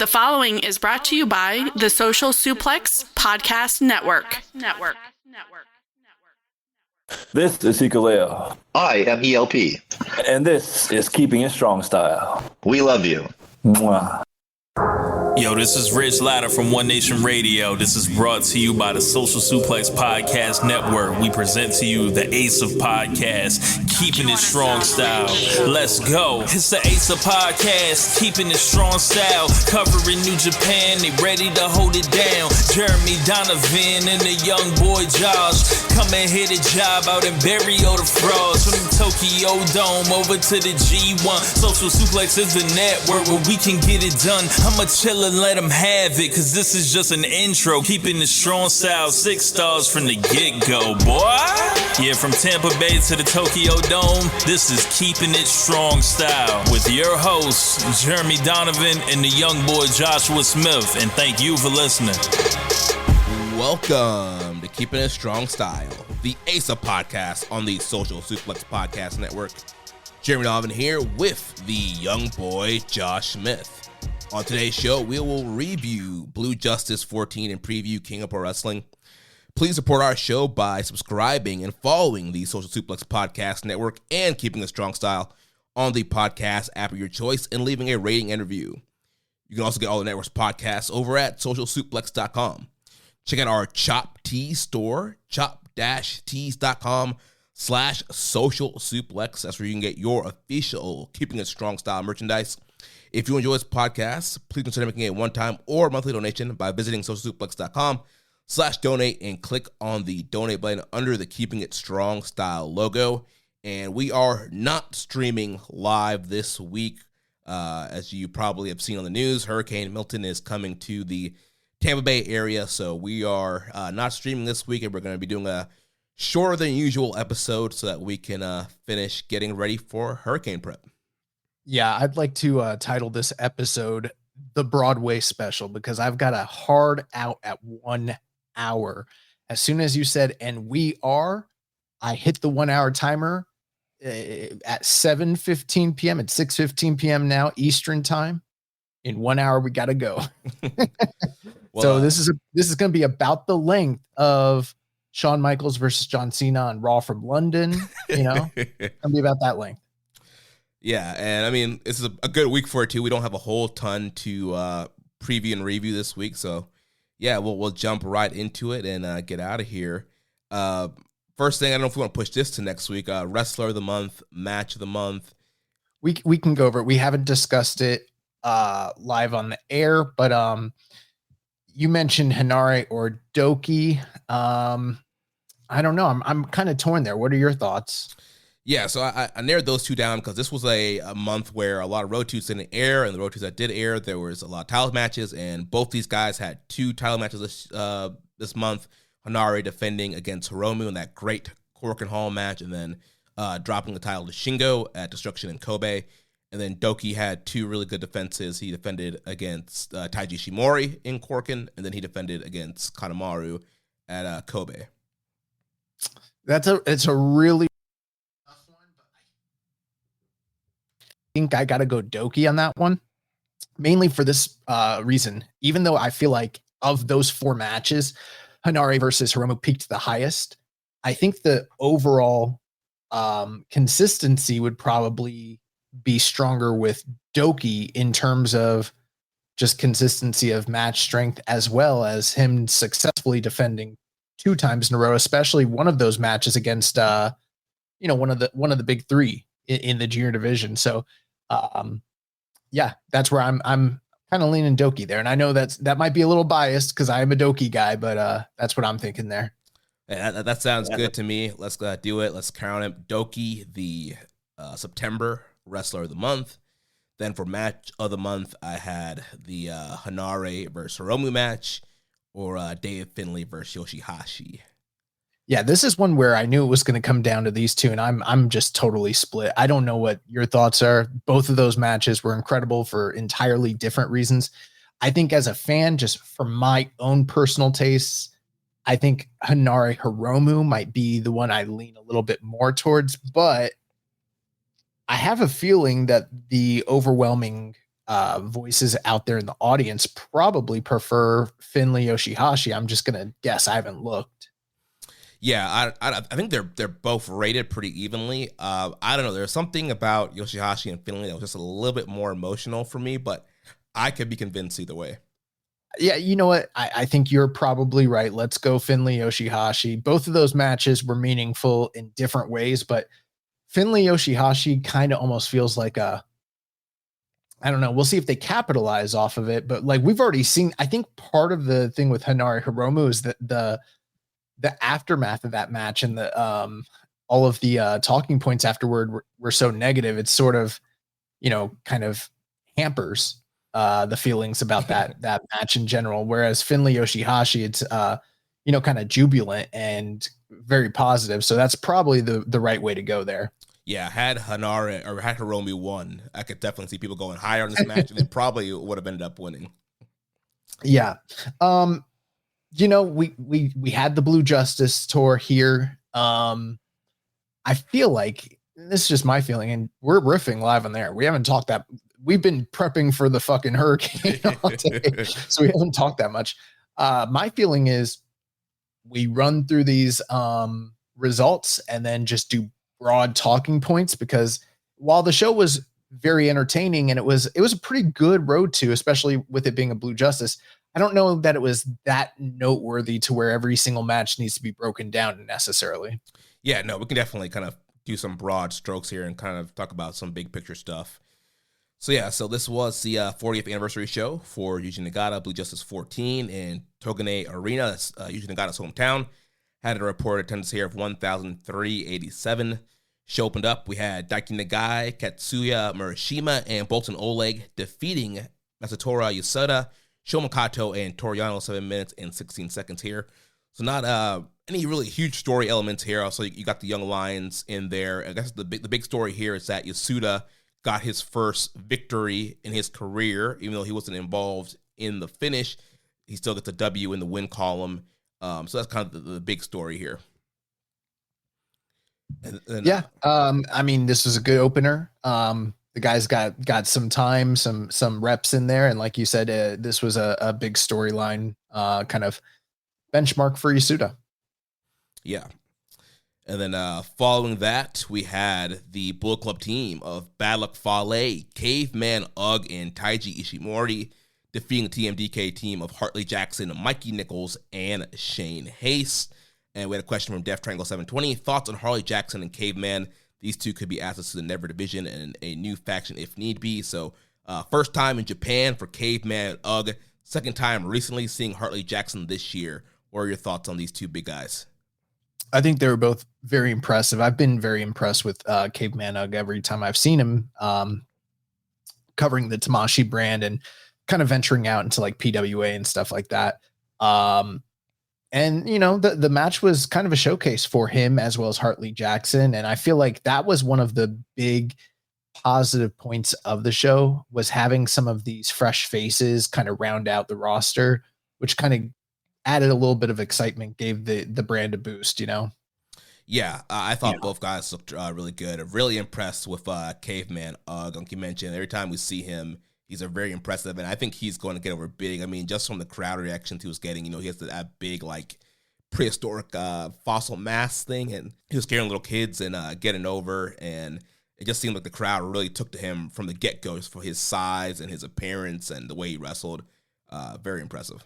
The following is brought to you by the Social Suplex Podcast Network. This is Hikaleo. I am ELP. And this is Keeping It Strong Style. We love you. Mwah. Yo, this is Rich Latta from One Nation Radio. This is brought to you by the Social Suplex Podcast Network. We present to you the Ace of Podcasts, Keeping It Strong Style. Let's go. It's the Ace of Podcasts, Keeping It Strong Style. Covering New Japan, they ready to hold it down. Jeremy Donovan and the young boy Josh. Come and hit a job out and bury all the frauds. From the Tokyo Dome over to the G1. Social Suplex is the network where we can get it done. I'ma chill and let them have it, cause this is just an intro. Keeping it strong style, 6 stars from the get-go, boy. Yeah, from Tampa Bay to the Tokyo Dome, this is Keeping It Strong Style with your hosts, Jeremy Donovan and the young boy Joshua Smith. And thank you for listening. Welcome to Keeping It Strong Style, the Ace of Podcast on the Social Suplex Podcast Network. Jeremy Donovan here with the young boy Josh Smith. On today's show, we will review Blue Justice XIV and preview King of Pro Wrestling. Please support our show by subscribing and following the Social Suplex Podcast Network and Keeping a Strong Style on the podcast app of your choice and leaving a rating and review. You can also get all the network's podcasts over at socialsuplex.com. Check out our Chop Tees store, chop-tees.com/social suplex. That's where you can get your official Keeping It Strong Style merchandise. If you enjoy this podcast, please consider making a one-time or monthly donation by visiting socialsuplex.com/donate and click on the donate button under the Keeping It Strong Style logo. And we are not streaming live this week. As you probably have seen on the news, Hurricane Milton is coming to the Tampa Bay area. So we are not streaming this week, and we're going to be doing a shorter than usual episode so that we can finish getting ready for hurricane prep. Yeah, I'd like to title this episode The Broadway Special because I've got a hard out at 1 hour. As soon as you said, and I hit the 1 hour timer at 7:15 p.m. It's 6:15 p.m. now, Eastern time. In 1 hour, we got to go. So this is going to be about the length of Shawn Michaels versus John Cena on Raw from London. You know, it's going to be about that length. Yeah, and I mean, this is a good week for it, too. We don't have a whole ton to preview and review this week. So, yeah, we'll jump right into it and get out of here. First thing, I don't know if we want to push this to next week. Wrestler of the Month, Match of the Month. We can go over it. We haven't discussed it live on the air, but you mentioned Hanare or Doki. I don't know. I'm kind of torn there. What are your thoughts? Yeah, so I narrowed those two down because this was a month where a lot of Road 2s didn't air, and the Road 2s that did air, there was a lot of title matches, and both these guys had 2 title matches this month. Hanare defending against Hiromu in that great Korakuen Hall match, and then dropping the title to Shingo at Destruction in Kobe. And then Doki had 2 really good defenses. He defended against Taiji Shimori in Korakuen, and then he defended against Kanemaru at Kobe. It's a really think I got to go Doki on that one, mainly for this reason. Even though I feel like of those 4 matches, Hanare versus Hiromu peaked the highest, I think the overall consistency would probably be stronger with Doki in terms of just consistency of match strength, as well as him successfully defending 2 times in a row, especially one of those matches against one of the big 3 in the junior division. So yeah, that's where I'm kind of leaning Doki there. And I know that might be a little biased because I am a Doki guy, but that's what I'm thinking there. Yeah, that sounds good to me. Let's do it. Let's crown him Doki, the September Wrestler of the Month. Then for Match of the Month, I had the Hanare versus Hiromu match, or David Finlay versus Yoshihashi. Yeah, this is one where I knew it was going to come down to these 2, and I'm just totally split. I don't know what your thoughts are. Both of those matches were incredible for entirely different reasons. I think as a fan, just for my own personal tastes, I think Hanare Hiromu might be the one I lean a little bit more towards, but I have a feeling that the overwhelming voices out there in the audience probably prefer Finlay Yoshihashi. I'm just gonna guess. I haven't looked. Yeah, I think they're both rated pretty evenly. I don't know. There's something about Yoshihashi and Finlay that was just a little bit more emotional for me, but I could be convinced either way. Yeah, you know what? I think you're probably right. Let's go Finlay Yoshihashi. Both of those matches were meaningful in different ways, but Finlay Yoshihashi kind of almost feels like I don't know. We'll see if they capitalize off of it, but like we've already seen, I think part of the thing with Hanare Hiromu is that the aftermath of that match and the all of the talking points afterward were so negative. It's sort of, kind of hampers the feelings about that match in general. Whereas Finlay Yoshihashi, it's kind of jubilant and very positive. So that's probably the right way to go there. Yeah, had Hanare or had Hiromu won, I could definitely see people going higher on this match, and it probably would have ended up winning. Yeah. We had the Blue Justice tour here. I feel like this is just my feeling, and we're riffing live on there. We haven't talked that. We've been prepping for the fucking hurricane all day, so we haven't talked that much. My feeling is we run through these results and then just do broad talking points, because while the show was very entertaining and it was a pretty good road to, especially with it being a Blue Justice, I don't know that it was that noteworthy to where every single match needs to be broken down necessarily. Yeah, no, we can definitely kind of do some broad strokes here and kind of talk about some big picture stuff. So this was the 40th anniversary show for Yuji Nagata, Blue Justice 14 in Togane Arena. That's Yuji Nagata's hometown. Had a reported attendance here of 1,387. Show opened up. We had Daiki Nagai, Katsuya Murashima, and Bolton Oleg defeating Masatora Yasuda, Shoma Kato, and Toriano 7 minutes and 16 seconds here. So not any really huge story elements here. Also, you got the Young Lions in there. I guess the big story here is that Yasuda got his first victory in his career, even though he wasn't involved in the finish. He still gets a W in the win column. So that's kind of the big story here. This was a good opener. The guys got some time, some reps in there, and like you said, this was a big storyline, kind of benchmark for Yasuda. Yeah. And then following that, we had the Bullet Club team of Bad Luck Fale, Caveman Ugg, and Taiji Ishimori defeating the TMDK team of Hartley Jackson, Mikey Nichols, and Shane Hayes. And we had a question from Death Triangle 720. Thoughts on Harley Jackson and Caveman? These two could be assets to the Never Division and a new faction if need be. So first time in Japan for Caveman and Ugg. Second time recently seeing Hartley Jackson this year. What are your thoughts on these two big guys? I think they were both very impressive. I've been very impressed with Caveman Ugg every time I've seen him covering the Tamashi brand and kind of venturing out into like PWA and stuff like that. And, the match was kind of a showcase for him as well as Hartley Jackson. And I feel like that was one of the big positive points of the show, was having some of these fresh faces kind of round out the roster, which kind of added a little bit of excitement, gave the brand a boost, Yeah, I thought both guys looked really good. Really impressed with Caveman Ugg. Like you mentioned, every time we see him, he's a very impressive, and I think he's going to get over big. I mean, just from the crowd reactions he was getting, he has that big, like, prehistoric fossil mask thing, and he was scaring little kids and getting over, and it just seemed like the crowd really took to him from the get-go for his size and his appearance and the way he wrestled. Very impressive.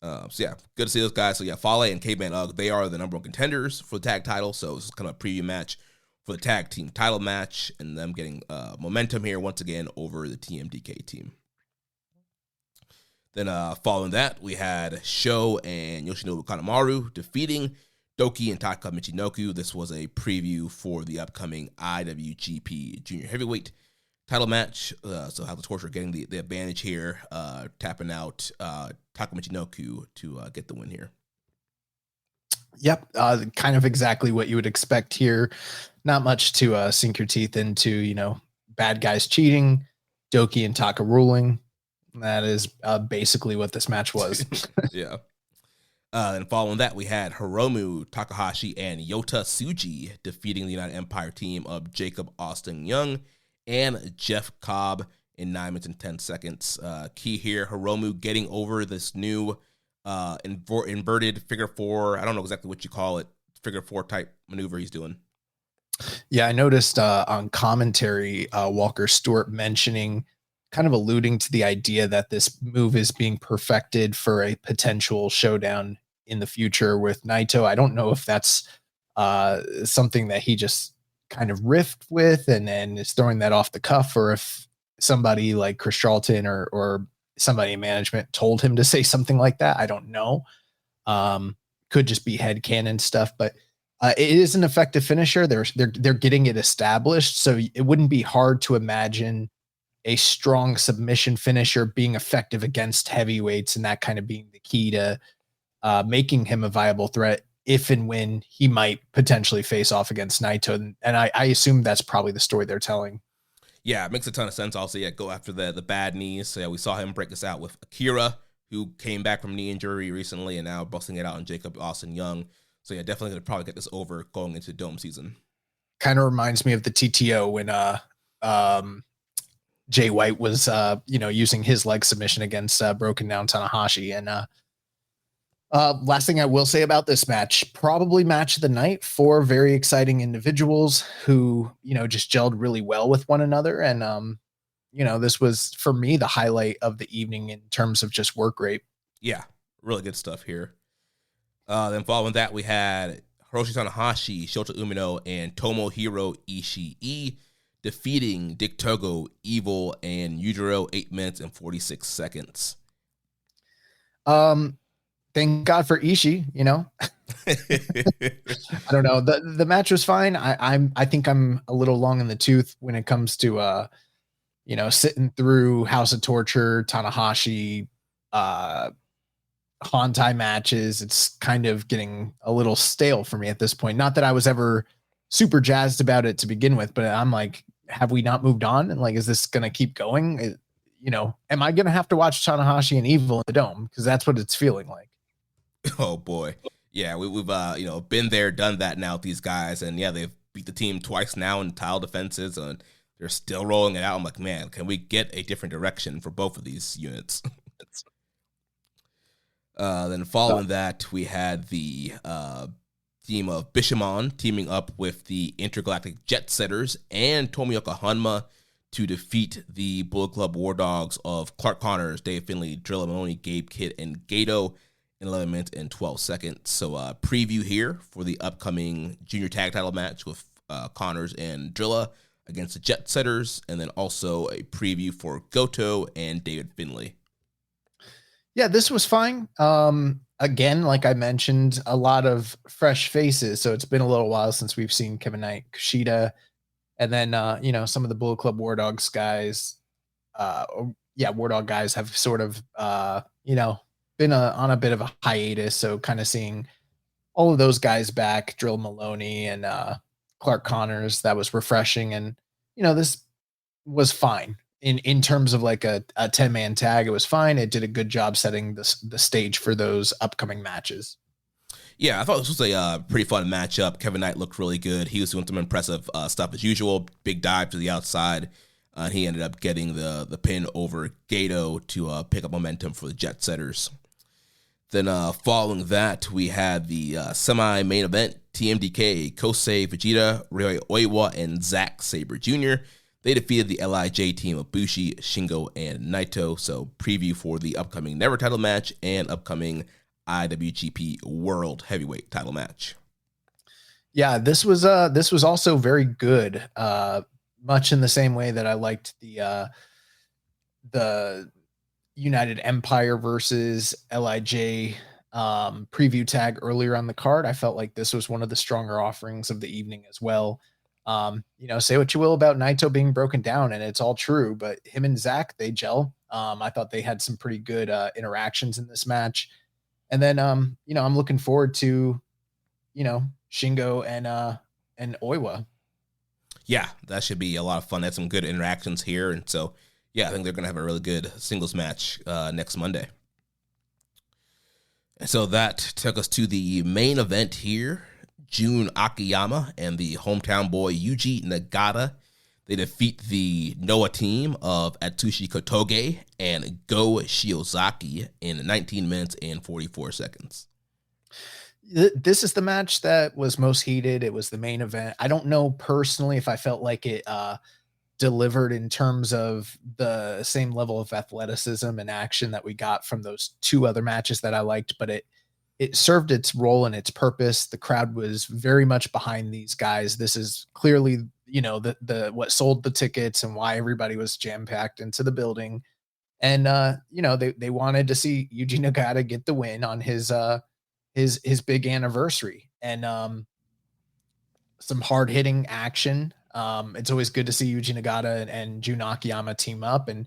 Good to see those guys. So yeah, Fale and Caveman Ugg, they are the number one contenders for the tag title. So this is kind of a preview match for the tag team title match, and them getting momentum here once again over the TMDK team. Then following that, we had Sho and Yoshinobu Kanemaru defeating Doki and Taka Michinoku. This was a preview for the upcoming IWGP Junior Heavyweight title match. So how the Torture getting the advantage here, tapping out Taka Michinoku to get the win here. Yep, kind of exactly what you would expect here. Not much to sink your teeth into, bad guys cheating, Doki and Taka ruling. That is basically what this match was. Yeah. And following that, we had Hiromu Takahashi and Yota Tsuji defeating the United Empire team of Jacob Austin Young and Jeff Cobb. in 9 minutes and 10 seconds. Key here, Hiromu getting over this new inverted figure four. I don't know exactly what you call it. Figure four type maneuver he's doing. Yeah, I noticed on commentary, Walker Stewart mentioning, kind of alluding to the idea that this move is being perfected for a potential showdown in the future with Naito. I don't know if that's something that he just kind of riffed with and then is throwing that off the cuff, or if somebody like Chris Charlton or somebody in management told him to say something like that. I don't know. Could just be headcanon stuff, but it is an effective finisher. They're getting it established, so it wouldn't be hard to imagine a strong submission finisher being effective against heavyweights, and that kind of being the key to making him a viable threat if and when he might potentially face off against Naito. And I assume that's probably the story they're telling. Yeah, it makes a ton of sense. Also, yeah, go after the bad knees. So yeah, we saw him break this out with Akira, who came back from knee injury recently and now busting it out on Jacob Austin Young. So yeah, definitely going to probably get this over going into Dome season. Kind of reminds me of the TTO when Jay White was using his leg submission against broken down Tanahashi. And last thing I will say about this match, probably match of the night. 4 very exciting individuals who just gelled really well with one another. And this was, for me, the highlight of the evening in terms of just work rate. Yeah, really good stuff here. Then following that, we had Hiroshi Tanahashi, Shota Umino, and Tomohiro Ishii defeating Dick Togo, Evil, and Yujiro 8 minutes and 46 seconds. Thank God for Ishii, I don't know. The match was fine. I think I'm a little long in the tooth when it comes to sitting through House of Torture, Tanahashi, Hontai matches. It's kind of getting a little stale for me at this point. Not that I was ever super jazzed about it to begin with, but I'm like, have we not moved on? And like, is this going to keep going? Am I going to have to watch Tanahashi and Evil in the Dome? Because that's what it's feeling like. Oh boy. Yeah, we've been there, done that now with these guys. And yeah, they've beat the team twice now in tile defenses and they're still rolling it out. I'm like, man, can we get a different direction for both of these units? Then following that, we had the team of Bishamon teaming up with the Intergalactic Jet Setters and Tomioka Hanma to defeat the Bullet Club War Dogs of Clark Connors, Dave Finlay, Drilla Maloney, Gabe Kidd, and Gato in 11 minutes and 12 seconds. So preview here for the upcoming junior tag title match with Connors and Drilla against the Jet Setters, and then also a preview for Goto and David Finlay. Yeah, this was fine. Again, like I mentioned, a lot of fresh faces. So it's been a little while since we've seen Kevin Knight, Kushida, and then some of the Bullet Club War Dogs guys. War Dog guys have sort of been on a bit of a hiatus. So kind of seeing all of those guys back, Drill Maloney and Clark Connors, that was refreshing. And this was fine. In terms of like a 10-man tag, it was fine. It did a good job setting the stage for those upcoming matches. Yeah, I thought this was a pretty fun matchup. Kevin Knight looked really good. He was doing some impressive stuff as usual. Big dive to the outside. He ended up getting the pin over Gato to pick up momentum for the Jet Setters. Then following that, we had the semi-main event. TMDK, Kosei Fujita, Ryohei Oiwa, and Zack Sabre Jr. They defeated the LIJ team of Bushi, Shingo, and Naito. So preview for the upcoming Never title match and upcoming IWGP World Heavyweight title match. Yeah, this was also very good. Much in the same way that I liked the United Empire versus LIJ preview tag earlier on the card. I felt like this was one of the stronger offerings of the evening as well. Say what you will about Naito being broken down, and it's all true, but him and Zach, they gel. I thought they had some pretty good interactions in this match. And then, I'm looking forward to, Shingo and Oiwa. Yeah, that should be a lot of fun. They had some good interactions here. And so, yeah, I think they're going to have a really good singles match next Monday. And so that took us to the main event here. Jun Akiyama and the hometown boy Yuji Nagata They defeat the Noah team of Atsushi Kotoge and Go Shiozaki in 19 minutes and 44 seconds. This is the match that was most heated. It was the main event. I don't know personally if I felt like it delivered in terms of the same level of athleticism and action that we got from those two other matches that I liked, but it served its role and its purpose. The crowd was very much behind these guys. This is clearly, the what sold the tickets and why everybody was jam-packed into the building. And they wanted to see Yuji Nagata get the win on his big anniversary. And some hard-hitting action. It's always good to see Yuji Nagata and Jun Akiyama team up. And,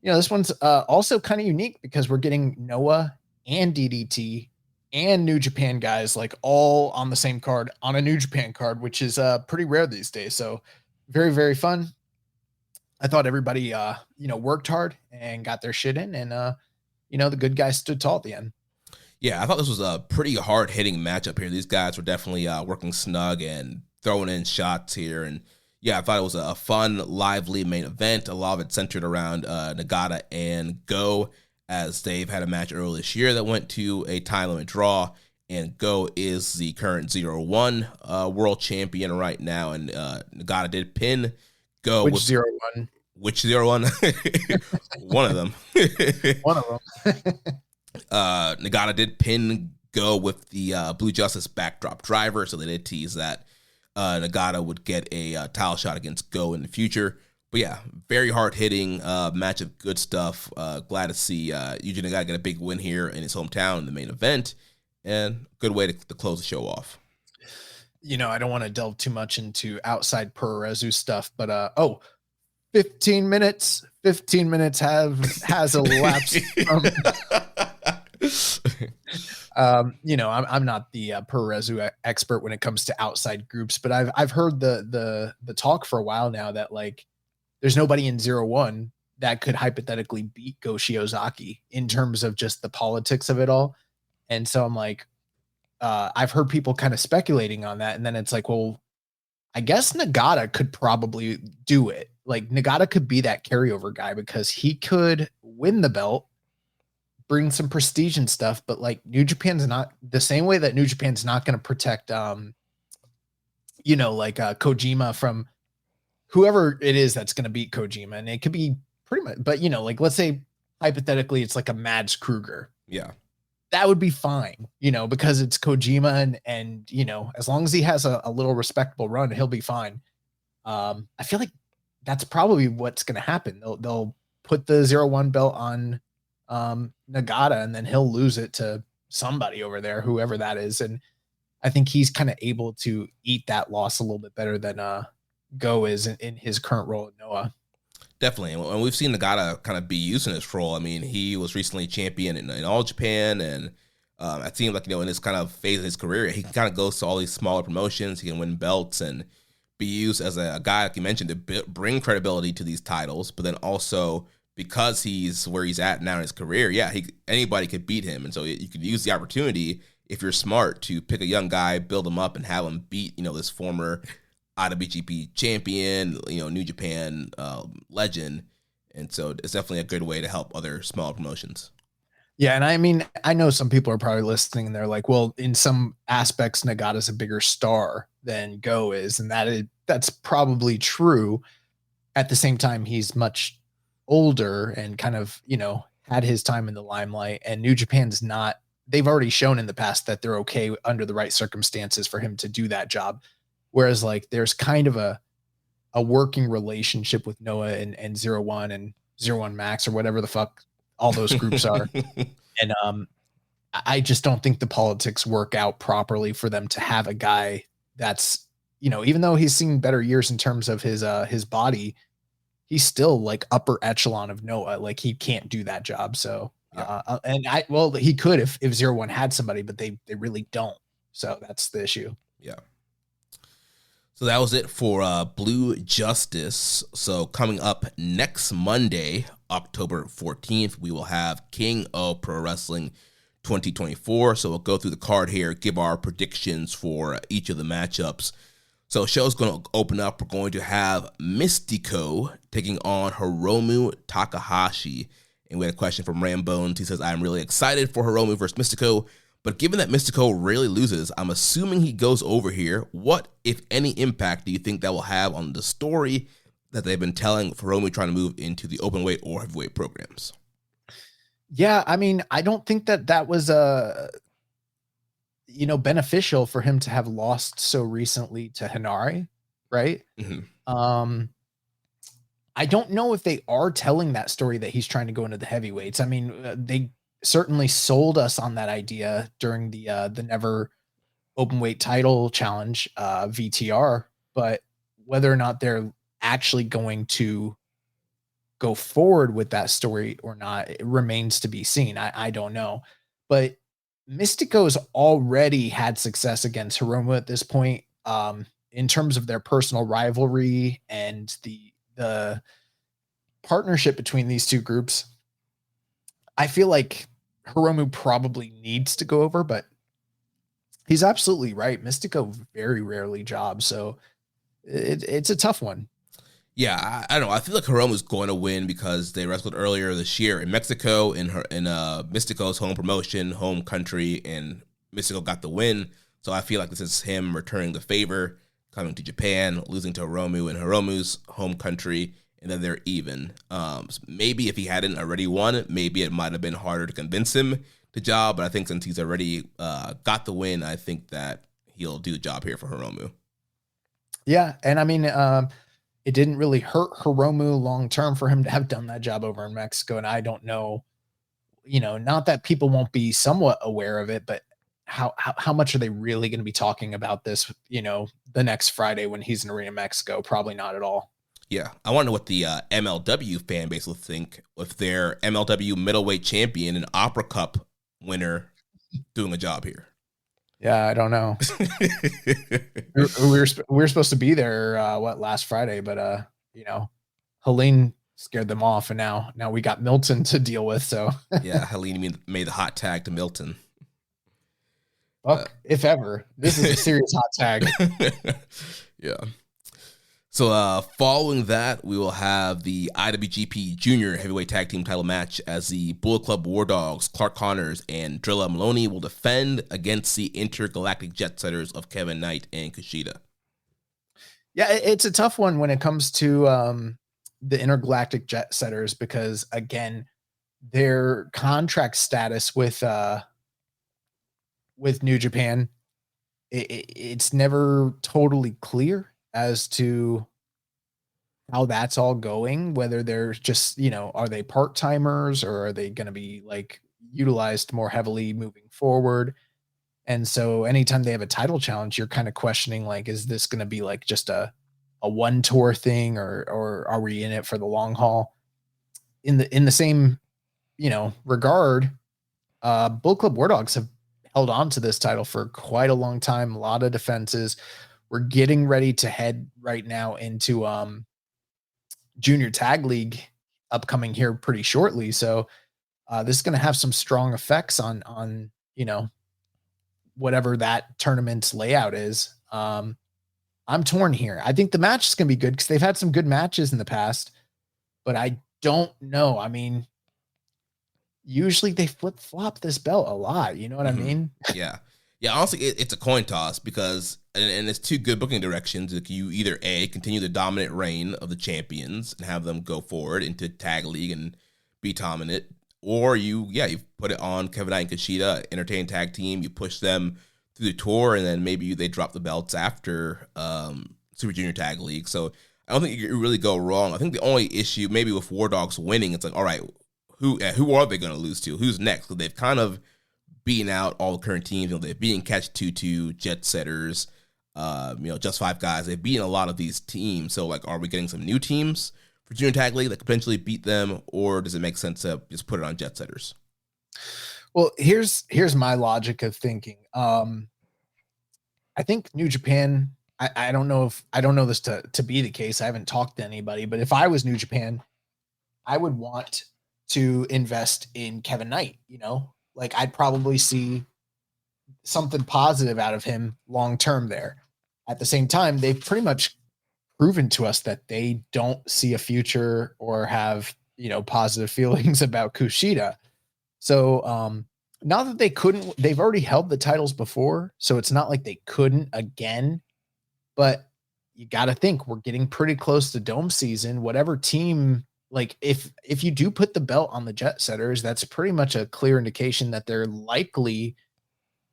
this one's also kind of unique because we're getting Noah and DDT and New Japan guys like all on the same card on a New Japan card, which is pretty rare these days. So very, very fun. I thought everybody, worked hard and got their shit in. And, the good guys stood tall at the end. Yeah, I thought this was a pretty hard-hitting matchup here. These guys were definitely working snug and throwing in shots here. And, yeah, I thought it was a fun, lively main event. A lot of it centered around Nagata and Go, as they've had a match earlier this year that went to a time limit draw. And Go is the current 0-1 world champion right now. And Nagata did pin Go. Which 0-1? Which 0-1? One of them. One of them. Nagata did pin Go with the Blue Justice backdrop driver, so they did tease that Nagata would get a title shot against Go in the future. But yeah, very hard-hitting match of good stuff. Glad to see Yuji Nagata get a big win here in his hometown in the main event, and good way to close the show off. I don't want to delve too much into outside Puroresu stuff, but 15 minutes has elapsed from I'm not the Puroresu expert when it comes to outside groups, but I've heard the talk for a while now that like there's nobody in 0-1 that could hypothetically beat Go Shiozaki in terms of just the politics of it all. And so I'm like, I've heard people kind of speculating on that, and then it's like, well, I guess Nagata could probably do it. Like Nagata could be that carryover guy because he could win the belt, bring some prestige and stuff, but like New Japan's not the same way that New Japan's not going to protect, Kojima from whoever it is that's going to beat Kojima. And it could be pretty much, but let's say hypothetically, it's like a Mads Kruger. Yeah. That would be fine, because it's Kojima and as long as he has a little respectable run, he'll be fine. I feel like that's probably what's going to happen. They'll put the 0-1 belt on Nagata, and then he'll lose it to somebody over there, whoever that is. And I think he's kind of able to eat that loss a little bit better than Go is in his current role at Noah. Definitely. And we've seen Nagata kind of be used in this role. I mean, he was recently champion in All Japan, and it seems like, in this kind of phase of his career, he can kind of go to all these smaller promotions. He can win belts and be used as a guy, like you mentioned, to bring credibility to these titles, but then also because he's where he's at now in his career, anybody could beat him. And so you could use the opportunity, if you're smart, to pick a young guy, build him up, and have him beat, this former IWGP champion, New Japan legend. And so it's definitely a good way to help other small promotions. Yeah, and I mean, I know some people are probably listening and they're like, well, in some aspects, Nagata's a bigger star than Go is, and that's probably true. At the same time, he's much older and kind of, had his time in the limelight, and New Japan's not, they've already shown in the past that they're okay under the right circumstances for him to do that job. Whereas like there's kind of a working relationship with Noah and 0-1 and 0-1 Max or whatever the fuck all those groups are. And I just don't think the politics work out properly for them to have a guy that's, even though he's seen better years in terms of his body, he's still like upper echelon of Noah. Like he can't do that job. So, he could if 0-1 had somebody, but they really don't. So that's the issue. Yeah. So that was it for Blue Justice. So coming up next Monday, October 14th, we will have King of Pro Wrestling 2024. So we'll go through the card here, give our predictions for each of the matchups. So show's going to open up. We're going to have Mystico taking on Hiromu Takahashi. And we had a question from Rambones. He says, I'm really excited for Hiromu versus Mystico, but given that Mystico rarely loses, I'm assuming he goes over here. What, if any, impact do you think that will have on the story that they've been telling for Hiromu trying to move into the open weight or heavyweight programs? Yeah, I mean, I don't think that was beneficial for him to have lost so recently to Hinari, right? Mm-hmm. I don't know if they are telling that story that he's trying to go into the heavyweights. I mean, they certainly sold us on that idea during the Never Openweight title challenge, VTR, but whether or not they're actually going to go forward with that story or not, it remains to be seen. I don't know, but Mystico's already had success against Hiromu at this point, in terms of their personal rivalry and the partnership between these two groups. I feel like Hiromu probably needs to go over, but he's absolutely right. Mystico very rarely jobs, so it's a tough one. Yeah, I don't know. I feel like Hiromu's going to win because they wrestled earlier this year in Mexico in Mystico's home promotion, home country, and Mystico got the win. So I feel like this is him returning the favor, coming to Japan, losing to Hiromu in Hiromu's home country, and then they're even. So maybe if he hadn't already won, maybe it might have been harder to convince him to job. But I think since he's already got the win, I think that he'll do the job here for Hiromu. Yeah, and I mean, it didn't really hurt Hiromu long term for him to have done that job over in Mexico. And I don't know, not that people won't be somewhat aware of it, but how much are they really going to be talking about this, the next Friday when he's in Arena Mexico? Probably not at all. Yeah, I want to know what the MLW fan base will think if their MLW middleweight champion and Opera Cup winner doing a job here. Yeah, I don't know. we were supposed to be there last Friday, but Helene scared them off, and now we got Milton to deal with. So yeah, Helene made the hot tag to Milton. If ever, this is a serious hot tag. Yeah. So following that, we will have the IWGP Junior Heavyweight Tag Team title match as the Bullet Club War Dogs, Clark Connors, and Drilla Maloney will defend against the intergalactic jet setters of Kevin Knight and Kushida. Yeah, it's a tough one when it comes to the intergalactic jet setters because, again, their contract status with New Japan, it's never totally clear as to how that's all going, whether they're just, are they part-timers or are they going to be like utilized more heavily moving forward? And so anytime they have a title challenge, you're kind of questioning, like, is this going to be like just a one tour thing or are we in it for the long haul? In the same, regard, Bullet Club War Dogs have held on to this title for quite a long time, a lot of defenses. We're getting ready to head right now into Junior Tag League upcoming here pretty shortly. So this is going to have some strong effects on whatever that tournament's layout is. I'm torn here. I think the match is going to be good because they've had some good matches in the past, but I don't know. I mean, usually they flip-flop this belt a lot. You know what I mean? Yeah. Yeah, honestly, it's a coin toss because, and it's two good booking directions. Like you either A, continue the dominant reign of the champions and have them go forward into Tag League and be dominant, or you put it on Kevin Knight and Kushida, entertain tag team, you push them through the tour, and then maybe they drop the belts after Super Junior Tag League. So I don't think you really go wrong. I think the only issue maybe with War Dogs winning, it's like, all right, who are they going to lose to? Who's next? Because they've kind of beating out all the current teams. They're beating Catch 22, Jet Setters, Just Five Guys. They've beaten a lot of these teams. So, like, are we getting some new teams for Junior Tag League that could potentially beat them, or does it make sense to just put it on Jet Setters? Well, here's my logic of thinking. I think New Japan, I don't know this to be the case. I haven't talked to anybody, but if I was New Japan, I would want to invest in Kevin Knight, Like I'd probably see something positive out of him long term there. at the same time, they've pretty much proven to us that they don't see a future or have, positive feelings about Kushida. So, not that they couldn't, they've already held the titles before, so it's not like they couldn't again, but you got to think we're getting pretty close to dome season. Whatever team, like if you do put the belt on the Jet Setters, that's pretty much a clear indication that they're likely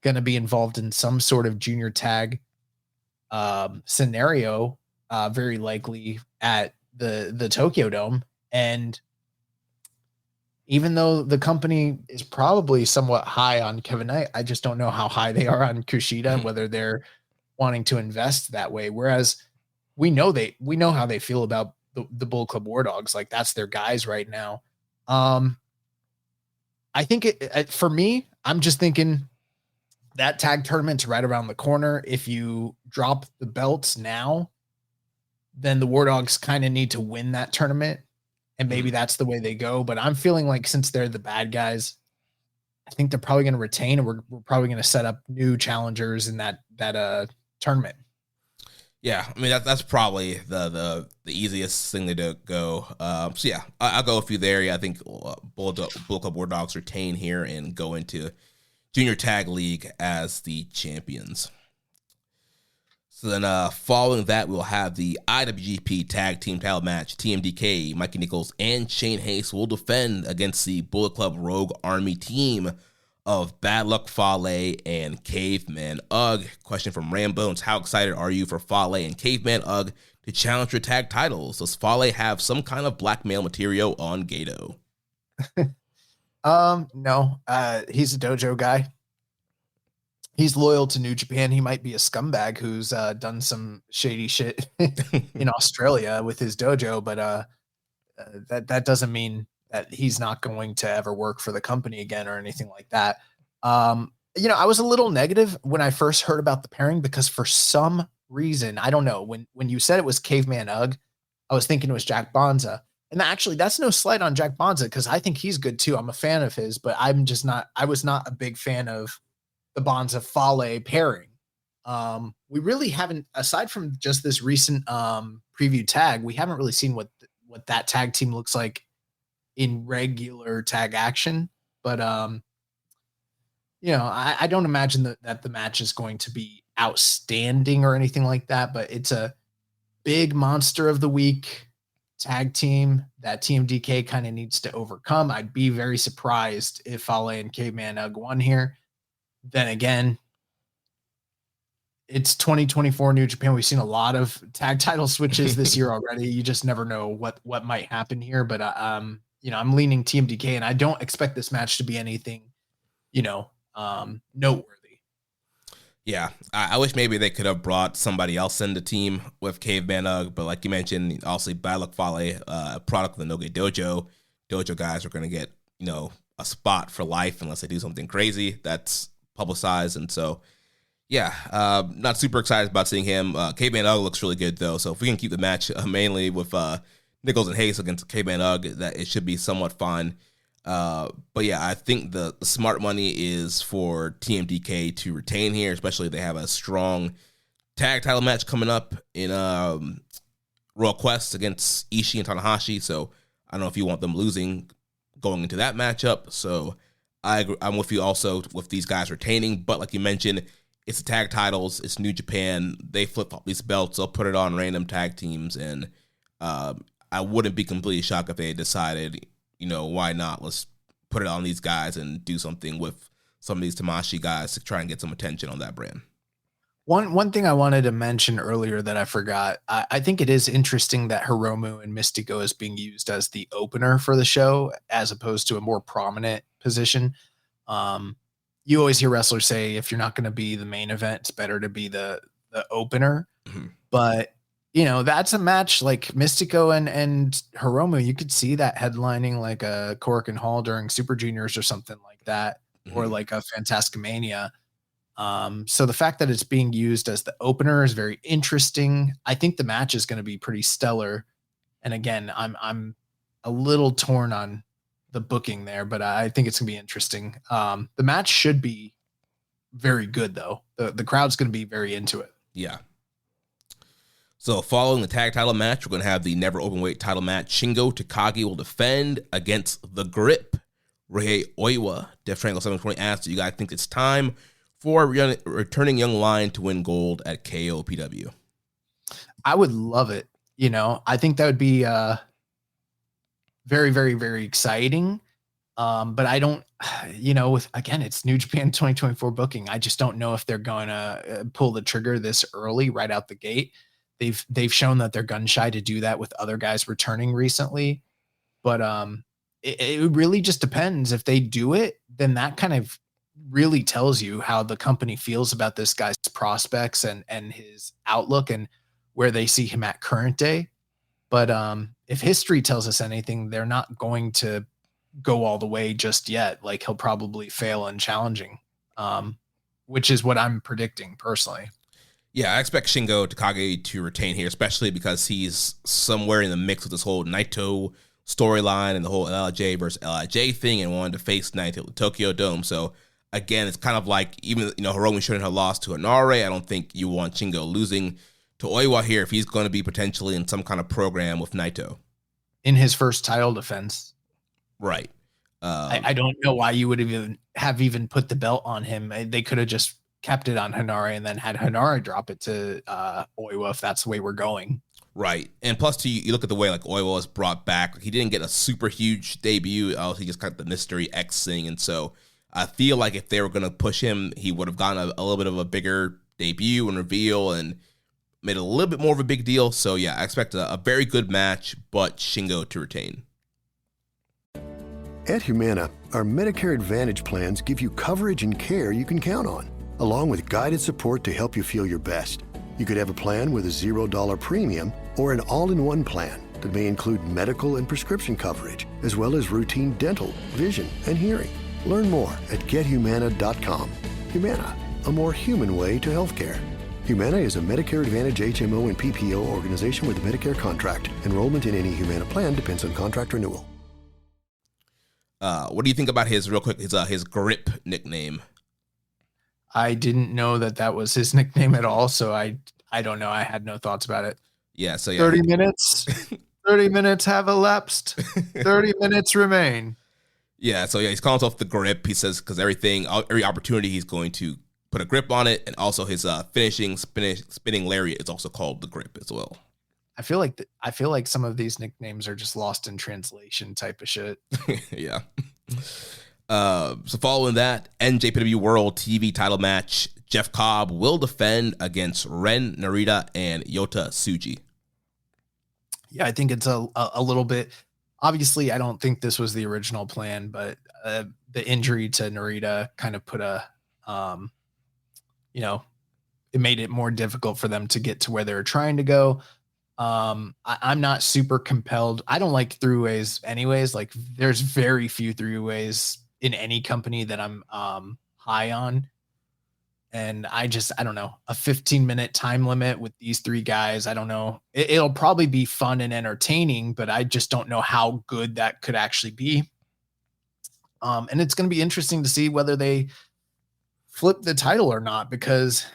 going to be involved in some sort of junior tag scenario, very likely at the Tokyo Dome. And even though the company is probably somewhat high on Kevin Knight, I just don't know how high they are on Kushida and whether they're wanting to invest that way. Whereas we know how they feel about the Bull Club War Dogs. Like that's their guys right now. I think for me, I'm just thinking that tag tournament's right around the corner. If you drop the belts now, then the War Dogs kind of need to win that tournament. And maybe that's the way they go. But I'm feeling like since they're the bad guys, I think they're probably going to retain, and we're probably going to set up new challengers in that tournament. Yeah, I mean that's probably the easiest thing to go. So yeah, I'll go with you there. Yeah, I think Bull Club War Dogs retain here and go into Junior Tag League as the champions. So then following that, we'll have the IWGP Tag Team Title match. TMDK, Mikey Nichols, and Shane Hayes will defend against the Bullet Club Rogue Army team of Bad Luck Fale and Caveman Ugg. Question from Rambones: how excited are you for Fale and Caveman Ugg to challenge your tag titles? Does Fale have some kind of blackmail material on Gato? No. He's a dojo guy. He's loyal to New Japan. He might be a scumbag who's done some shady shit in Australia with his dojo, but that doesn't mean that he's not going to ever work for the company again or anything like that. I was a little negative when I first heard about the pairing because for some reason, I don't know, when you said it was Caveman Ugg, I was thinking it was Jack Bonza. And actually, that's no slight on Jack Bonza because I think he's good too. I'm a fan of his, but I was not a big fan of the Bonza Fale pairing. We really haven't, aside from just this recent preview tag, we haven't really seen what that tag team looks like in regular tag action. But I don't imagine that the match is going to be outstanding or anything like that, but it's a big monster of the week tag team that TMDK kind of needs to overcome. I'd be very surprised if Fale and Caveman Ugg won here. Then again, it's 2024 New Japan. We've seen a lot of tag title switches this year already. You just never know what might happen here. But I'm leaning TMDK, and I don't expect this match to be anything, noteworthy. Yeah, I wish maybe they could have brought somebody else in the team with Caveman Ugg, but like you mentioned, obviously Bad Luck Fale, a product of the Noge Dojo. Dojo guys are going to get, a spot for life unless they do something crazy that's publicized. And so, yeah, not super excited about seeing him. Caveman Ugg looks really good, though. So if we can keep the match mainly with Nichols and Hayes against Caveman Ugg, that it should be somewhat fun. But yeah, I think the smart money is for TMDK to retain here, especially if they have a strong tag title match coming up in Royal Quest against Ishii and Tanahashi. So I don't know if you want them losing going into that matchup. So I'm with you also with these guys retaining. But like you mentioned, it's the tag titles. It's New Japan. They flip-flop these belts. They'll put it on random tag teams. And I wouldn't be completely shocked if they decided, why not? Let's put it on these guys and do something with some of these Tamashi guys to try and get some attention on that brand. One thing I wanted to mention earlier that I forgot, I think it is interesting that Hiromu and Mystico is being used as the opener for the show as opposed to a more prominent position. You always hear wrestlers say if you're not going to be the main event, it's better to be the opener. Mm-hmm. But that's a match like Mystico and Hiromu. You could see that headlining like a Korakuen Hall during Super Juniors or something like that, mm-hmm. or like a Fantascomania. So the fact that it's being used as the opener is very interesting. I think the match is going to be pretty stellar. And again, I'm a little torn on the booking there, but I think it's gonna be interesting. The match should be very good though. The crowd's going to be very into it. Yeah. So following the tag title match, we're going to have the never openweight title match. Shingo Takagi will defend against The Grip. Rei Oiwa, Death Triangle 720 asks, do you guys think it's time for a returning young lion to win gold at KOPW? I would love it. I think that would be very, very, very exciting. But I don't, again, it's New Japan 2024 booking. I just don't know if they're going to pull the trigger this early right out the gate. They've shown that they're gun shy to do that with other guys returning recently. But it really just depends. If they do it, then that kind of really tells you how the company feels about this guy's prospects and his outlook and where they see him at current day. But if history tells us anything, they're not going to go all the way just yet. Like, he'll probably fail in challenging, which is what I'm predicting personally. Yeah, I expect Shingo Takagi to retain here, especially because he's somewhere in the mix with this whole Naito storyline and the whole LIJ versus LIJ thing, and wanted to face Naito at the Tokyo Dome. So again, it's kind of like, even Hiromu shouldn't have lost to Inare. I don't think you want Shingo losing to Oiwa here if he's going to be potentially in some kind of program with Naito in his first title defense. Right. I don't know why you would have even put the belt on him. They could have just kept it on Hanare and then had Hanare drop it to Oiwa if that's the way we're going. Right. And plus, you look at the way like Oiwa was brought back. Like, he didn't get a super huge debut. He just got the Mystery X thing. And so I feel like if they were going to push him, he would have gotten a little bit of a bigger debut and reveal and made it a little bit more of a big deal. So yeah, I expect a very good match, but Shingo to retain. At Humana, our Medicare Advantage plans give you coverage and care you can count on, along with guided support to help you feel your best. You could have a plan with a $0 premium or an all-in-one plan that may include medical and prescription coverage, as well as routine dental, vision, and hearing. Learn more at gethumana.com. Humana, a more human way to healthcare. Humana is a Medicare Advantage HMO and PPO organization with a Medicare contract. Enrollment in any Humana plan depends on contract renewal. What do you think about his Grip nickname? I didn't know that was his nickname at all, so I don't know. I had no thoughts about it. Yeah, so yeah. 30 minutes. 30 minutes have elapsed. 30 minutes remain. Yeah, so yeah, he's calling himself the Grip. He says because every opportunity he's going to put a grip on it, and also his spinning lariat is also called the Grip as well. I feel like some of these nicknames are just lost in translation type of shit. Yeah. So following that, NJPW World TV title match, Jeff Cobb will defend against Ren Narita and Yota Tsuji. Yeah, I think it's a little bit. Obviously, I don't think this was the original plan, but the injury to Narita kind of put it made it more difficult for them to get to where they were trying to go. I'm not super compelled. I don't like throughways anyways. Like, there's very few throughways in any company that I'm high on. And I don't know, a 15-minute time limit with these three guys. I don't know. It'll probably be fun and entertaining, but I just don't know how good that could actually be. And it's going to be interesting to see whether they flip the title or not, because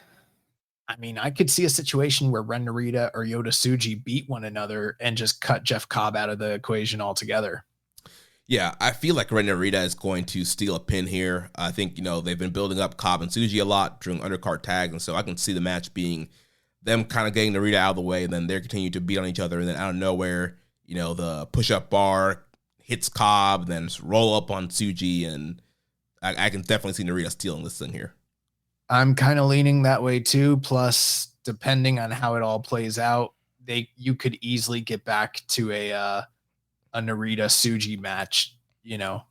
I mean, I could see a situation where Ren Narita or Yota Tsuji beat one another and just cut Jeff Cobb out of the equation altogether. Yeah, I feel like Ren Narita is going to steal a pin here. I think, they've been building up Cobb and Tsuji a lot during undercard tags, and so I can see the match being them kind of getting Narita out of the way, and then they continue to beat on each other, and then out of nowhere, the push-up bar hits Cobb, and then just roll up on Tsuji, and I can definitely see Narita stealing this thing here. I'm kind of leaning that way too. Plus, depending on how it all plays out, you could easily get back to a Narita Tsuji match,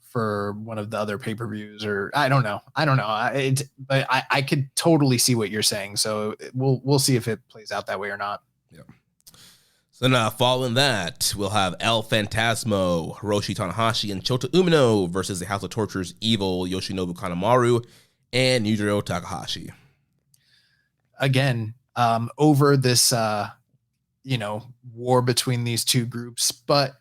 for one of the other pay-per-views, or I don't know. But I could totally see what you're saying. So we'll see if it plays out that way or not. Yeah. So now, following that, we'll have El Phantasmo, Hiroshi Tanahashi, and Shota Umino versus the House of Torture's Evil, Yoshinobu Kanemaru, and Yujiro Takahashi. Again, over this, war between these two groups. But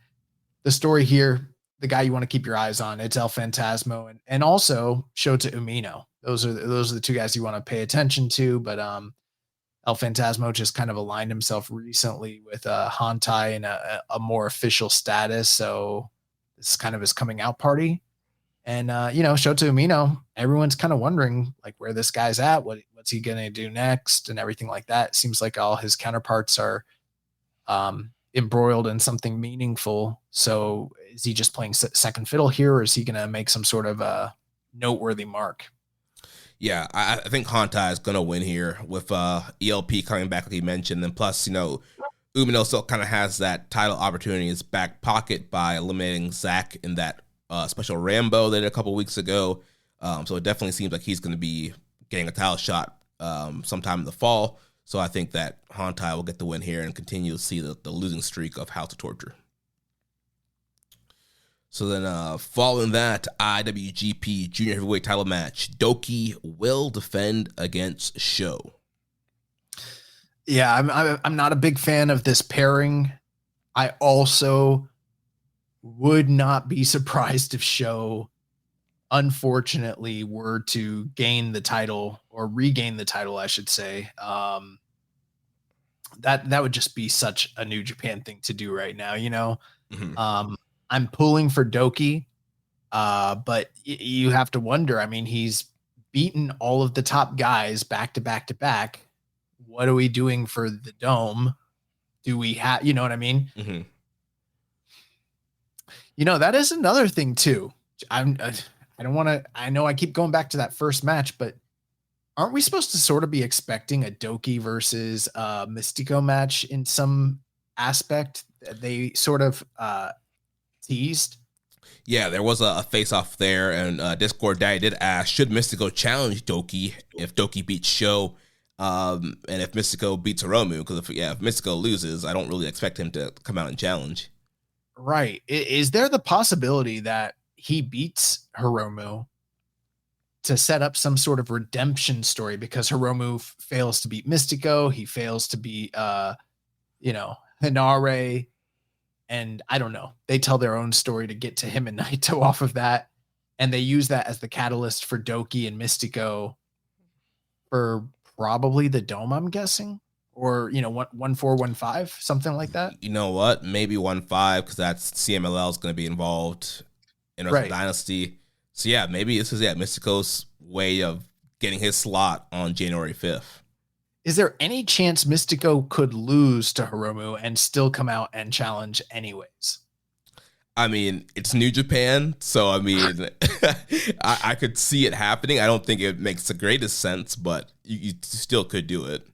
the story here, the guy you want to keep your eyes on, it's El Phantasmo and also Shota Umino. Those are the two guys you want to pay attention to. But El El Phantasmo just kind of aligned himself recently with Hantai in a more official status. So it's kind of his coming out party. And, Shota Umino, everyone's kind of wondering like where this guy's at, what's he going to do next and everything like that. It seems like all his counterparts are embroiled in something meaningful. So is he just playing second fiddle here, or is he going to make some sort of a noteworthy mark? Yeah, I think Hantai is going to win here with ELP coming back, like you mentioned. And plus, Umino still kind of has that title opportunity in his back pocket by eliminating Zack in that special Rambo they did a couple weeks ago. So it definitely seems like he's going to be getting a title shot sometime in the fall. So I think that Hantai will get the win here and continue to see the losing streak of House of Torture. So then following that, IWGP Junior Heavyweight title match, Doki will defend against Sho. Yeah, I'm not a big fan of this pairing. I also would not be surprised if Sho, unfortunately, were to gain the title or regain the title, I should say. That would just be such a New Japan thing to do right now, Mm-hmm. I'm pulling for Doki, but you have to wonder. I mean, he's beaten all of the top guys back to back to back. What are we doing for the Dome? Do we have, you know what I mean? Mm-hmm. That is another thing too. I don't want to, I know I keep going back to that first match, but aren't we supposed to sort of be expecting a Doki versus Mystico match in some aspect? They sort of teased. Yeah, there was a face-off there, and Discord Daddy did ask, should Mystico challenge Doki if Doki beats Sho, and if Mystico beats Hiromu? Because if Mystico loses, I don't really expect him to come out and challenge. Right. Is there the possibility that he beats Hiromu to set up some sort of redemption story because Hiromu fails to beat Mystico, he fails to beat Hinare, and I don't know. They tell their own story to get to him and Naito off of that, and they use that as the catalyst for Doki and Mystico for probably the Dome, I'm guessing, or 1-4-1-5, something like that. You know what? Maybe 1-5 because that's CMLL is going to be involved in Wrestle Dynasty. So yeah, maybe this is Mystico's way of getting his slot on January 5th. Is there any chance Mystico could lose to Hiromu and still come out and challenge anyways? I mean, it's New Japan, so I mean, I could see it happening. I don't think it makes the greatest sense, but you still could do it.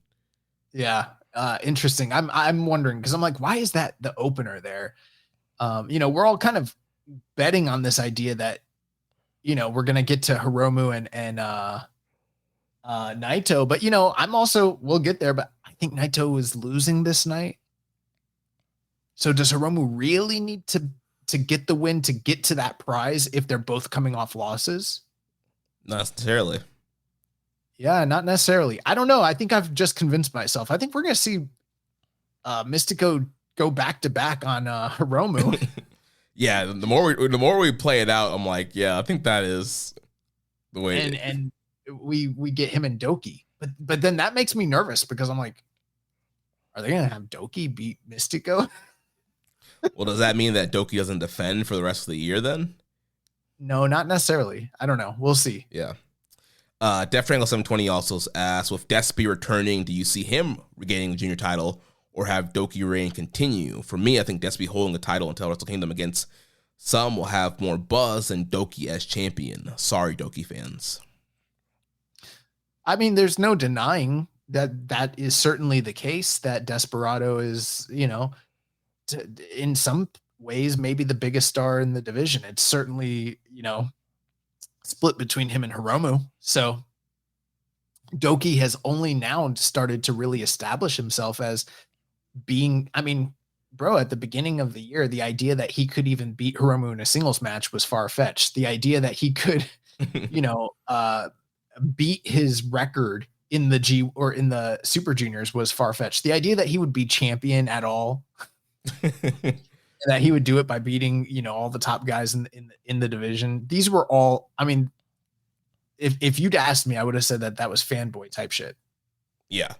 Yeah, interesting. I'm wondering because I'm like, why is that the opener there? We're all kind of betting on this idea that we're gonna get to Hiromu and Naito, but we'll get there, but I think Naito is losing this night. So does Hiromu really need to get the win to get to that prize if they're both coming off losses? Not necessarily. Yeah, not necessarily. I don't know. I think I've just convinced myself. I think we're gonna see Mystico go back to back on Hiromu. Yeah, the more we play it out, I'm like, yeah, I think that is the way. And we get him and Doki, but then that makes me nervous because I'm like, are they gonna have Doki beat Mystico? Well, does that mean that Doki doesn't defend for the rest of the year then? No, not necessarily. I don't know. We'll see. Yeah. Def Wrangle 720 also asks, with Despy returning, do you see him regaining the junior title or have Doki reign continue? For me, I think Despy holding the title until Wrestle Kingdom against some will have more buzz than Doki as champion. Sorry, Doki fans. I mean, there's no denying that is certainly the case, that Desperado is, in some ways, maybe the biggest star in the division. It's certainly, split between him and Hiromu. So Doki has only now started to really establish himself as being, I mean, bro, at the beginning of the year, the idea that he could even beat Hiromu in a singles match was far-fetched. The idea that he could, beat his record in the G or in the Super Juniors was far-fetched. The idea that he would be champion at all, that he would do it by beating, all the top guys in the division. These were all, I mean, if you'd asked me, I would have said that was fanboy type shit. Yeah.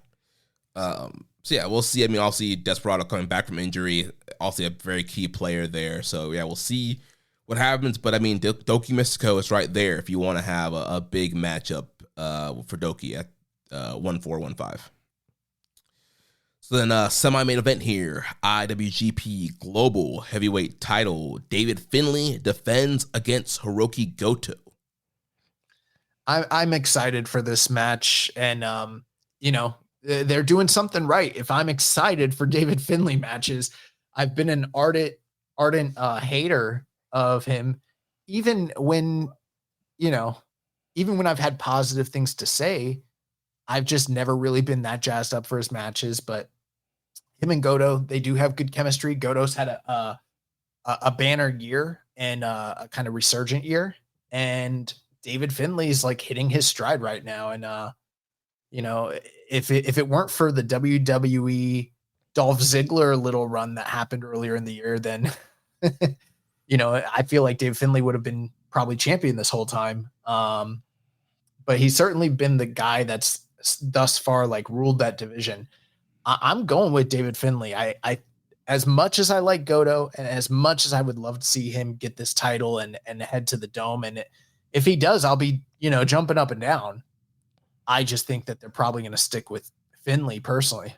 So yeah, we'll see. I mean, obviously Desperado coming back from injury, also a very key player there. So yeah, we'll see what happens. But I mean, Doki Mystico is right there if you want to have a big matchup for Doki at 1-4-1-5. So then semi-main event here, IWGP Global Heavyweight Title. David Finlay defends against Hiroki Goto. I'm excited for this match, and they're doing something right. If I'm excited for David Finlay matches, I've been an ardent hater of him, even when I've had positive things to say. I've just never really been that jazzed up for his matches. But him and Goto, they do have good chemistry. Goto's had a banner year and a kind of resurgent year, and David Finlay's like hitting his stride right now. And if it weren't for the WWE Dolph Ziggler little run that happened earlier in the year, then I feel like David Finlay would have been probably champion this whole time. But he's certainly been the guy that's thus far like ruled that division. I'm going with David Finlay. I as much as I like Goto and as much as I would love to see him get this title and head to the Dome, and if he does, I'll be jumping up and down. I just think that they're probably going to stick with Finlay personally.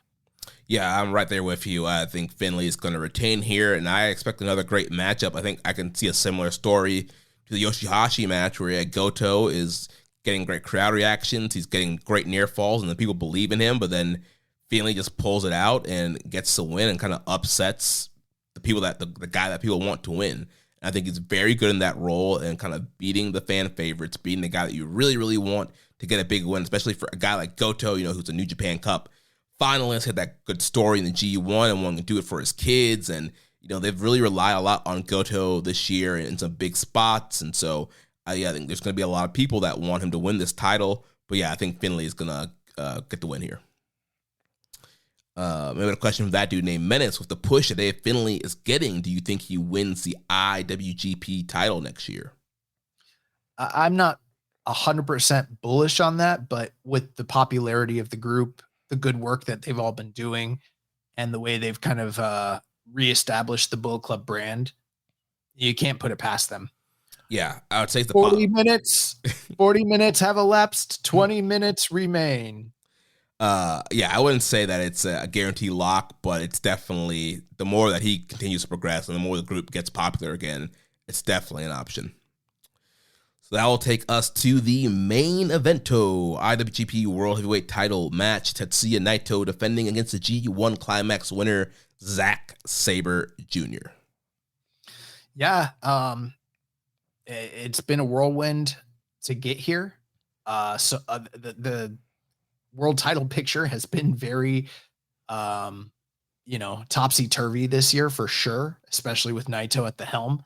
Yeah, I'm right there with you. I think Finlay is going to retain here, and I expect another great matchup. I think I can see a similar story to the Yoshihashi match where Goto is getting great crowd reactions. He's getting great near falls, and the people believe in him, but then Finlay just pulls it out and gets the win and kind of upsets the people that the guy that people want to win. And I think he's very good in that role and kind of beating the fan favorites, beating the guy that you really, really want to get a big win, especially for a guy like Goto, who's a New Japan Cup finalist, had that good story in the G1 and wanting to do it for his kids. And, they've really relied a lot on Goto this year in some big spots. And so, I think there's going to be a lot of people that want him to win this title. But yeah, I think Finlay is going to get the win here. Maybe a question from that dude named Menace. With the push that Dave Finlay is getting, do you think he wins the IWGP title next year? I'm not 100% bullish on that, but with the popularity of the group, the good work that they've all been doing, and the way they've kind of reestablished the Bullet Club brand, you can't put it past them. Yeah, I would say the 40 minutes have elapsed, 20 minutes remain. Yeah, I wouldn't say that it's a guarantee lock, but it's definitely, the more that he continues to progress and the more the group gets popular again, it's definitely an option. So that will take us to the main evento, IWGP World Heavyweight Title match. Tetsuya Naito defending against the G1 Climax winner, Zack Sabre Jr. Yeah, it's been a whirlwind to get here. The world title picture has been very, topsy-turvy this year for sure, especially with Naito at the helm.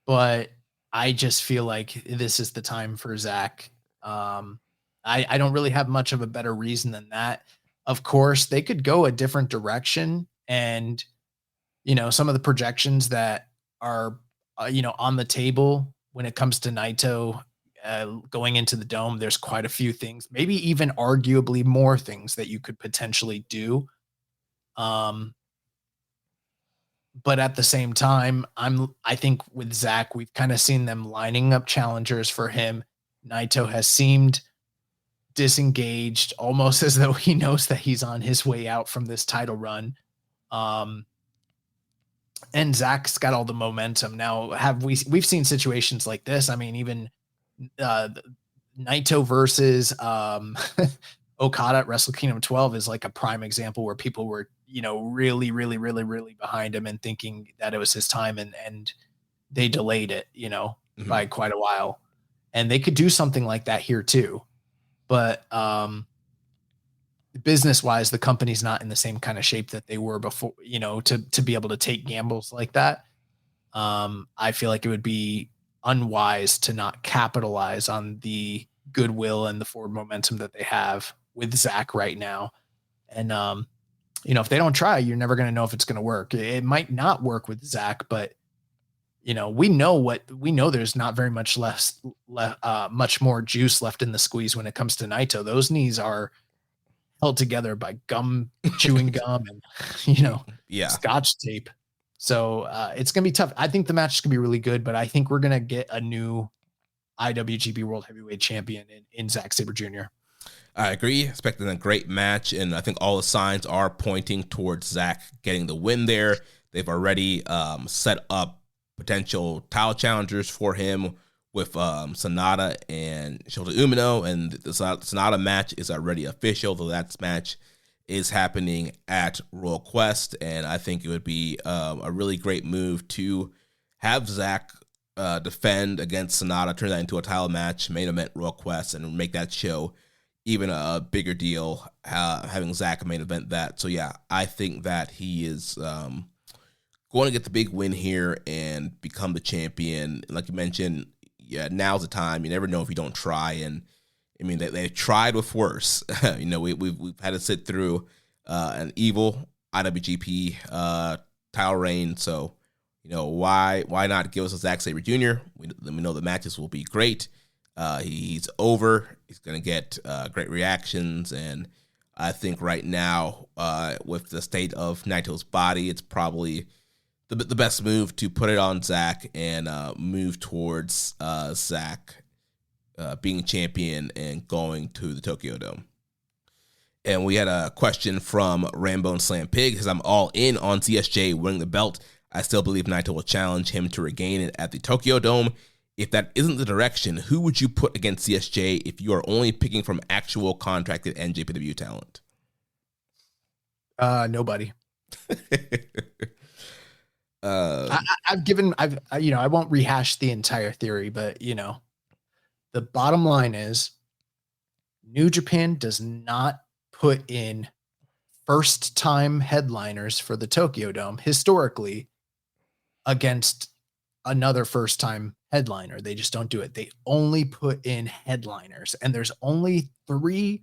But I just feel like this is the time for Zack. I don't really have much of a better reason than that. Of course, they could go a different direction, and some of the projections that are on the table when it comes to Naito going into the Dome, there's quite a few things, maybe even arguably more things that you could potentially do. But at the same time, I think with Zack, we've kind of seen them lining up challengers for him. Naito has seemed disengaged, almost as though he knows that he's on his way out from this title run. And Zack's got all the momentum. Now, we've seen situations like this. I mean, even Naito versus Okada at Wrestle Kingdom 12 is like a prime example where people were, really, really, really, really behind him and thinking that it was his time, and they delayed it, by quite a while. And they could do something like that here too. But business-wise, the company's not in the same kind of shape that they were before, to be able to take gambles like that. I feel like it would be unwise to not capitalize on the goodwill and the forward momentum that they have with Zack right now. And, if they don't try, you're never going to know if it's going to work. It might not work with Zack, but we know there's not very much much more juice left in the squeeze when it comes to Naito. Those knees are held together by chewing gum and, Yeah. Scotch tape. So it's going to be tough. I think the match is going to be really good, but I think we're going to get a new IWGP World Heavyweight Champion in Zack Sabre Jr. I agree. Expecting a great match, and I think all the signs are pointing towards Zack getting the win there. They've already set up potential title challengers for him with Sonata and Shota Umino, and the Sonata match is already official, though that match is happening at Royal Quest, and I think it would be a really great move to have Zack defend against Sonata, turn that into a title match, main event Royal Quest, and make that show even a bigger deal, having Zack main event that. So yeah, I think that he is going to get the big win here and become the champion. Like you mentioned, yeah, now's the time. You never know if you don't try, and I mean they tried with worse. We've had to sit through an evil IWGP title reign, so why not give us a Zack Sabre Jr.? We know the matches will be great. He's over. He's going to get great reactions, and I think right now, with the state of Naito's body, it's probably the best move to put it on Zack and move towards Zack being champion and going to the Tokyo Dome. And we had a question from Rambo Slam Pig, because I'm all in on CSJ winning the belt. I still believe Naito will challenge him to regain it at the Tokyo Dome. If that isn't the direction, who would you put against CSJ if you are only picking from actual contracted NJPW talent? Nobody. I won't rehash the entire theory, but the bottom line is New Japan does not put in first time headliners for the Tokyo Dome historically against another first time headliner. They just don't do it. They only put in headliners, and there's only 3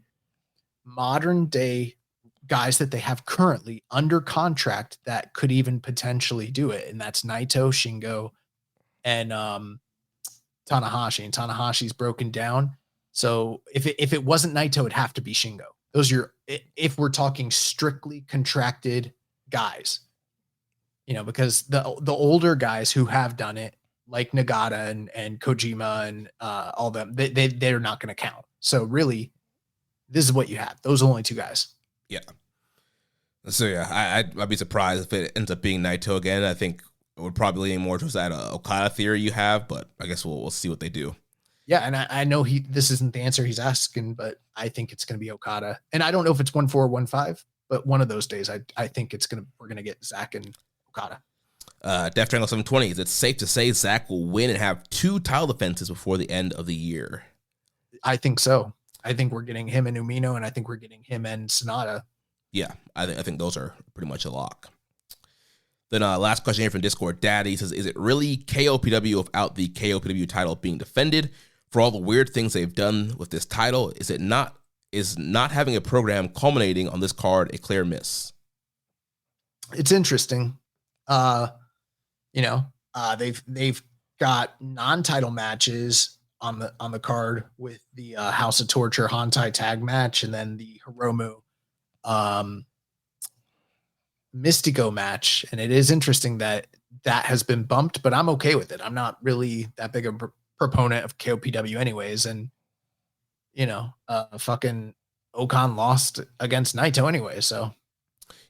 modern day guys that they have currently under contract that could even potentially do it. And that's Naito, Shingo, and Tanahashi. And Tanahashi's broken down. So if it wasn't Naito, it'd have to be Shingo. Those are if we're talking strictly contracted guys, because the older guys who have done it, like Nagata and Kojima and all them, they're not going to count. So really, this is what you have. Those are only 2 guys. Yeah. So yeah, I'd be surprised if it ends up being Naito again. I think it would probably lean more towards that Okada theory you have, but I guess we'll see what they do. Yeah, and I know this isn't the answer he's asking, but I think it's going to be Okada. And I don't know if it's 1-4 or 1-5, but one of those days, I think we're going to get Zack and Okada. Death Triangle 720, is it safe to say Zack will win and have 2 title defenses before the end of the year? I think so. I think we're getting him and Umino, and I think we're getting him and Sonata. Yeah, I think those are pretty much a lock. Then last question here from Discord. Daddy says, is it really KOPW without the KOPW title being defended? For all the weird things they've done with this title, is not having a program culminating on this card a clear miss? It's interesting. They've got non-title matches on the card with the House of Torture Hantai tag match, and then the Hiromu Mystico match. And it is interesting that has been bumped, but I'm okay with it. I'm not really that big a proponent of KOPW anyways. And, fucking Okan lost against Naito anyway. So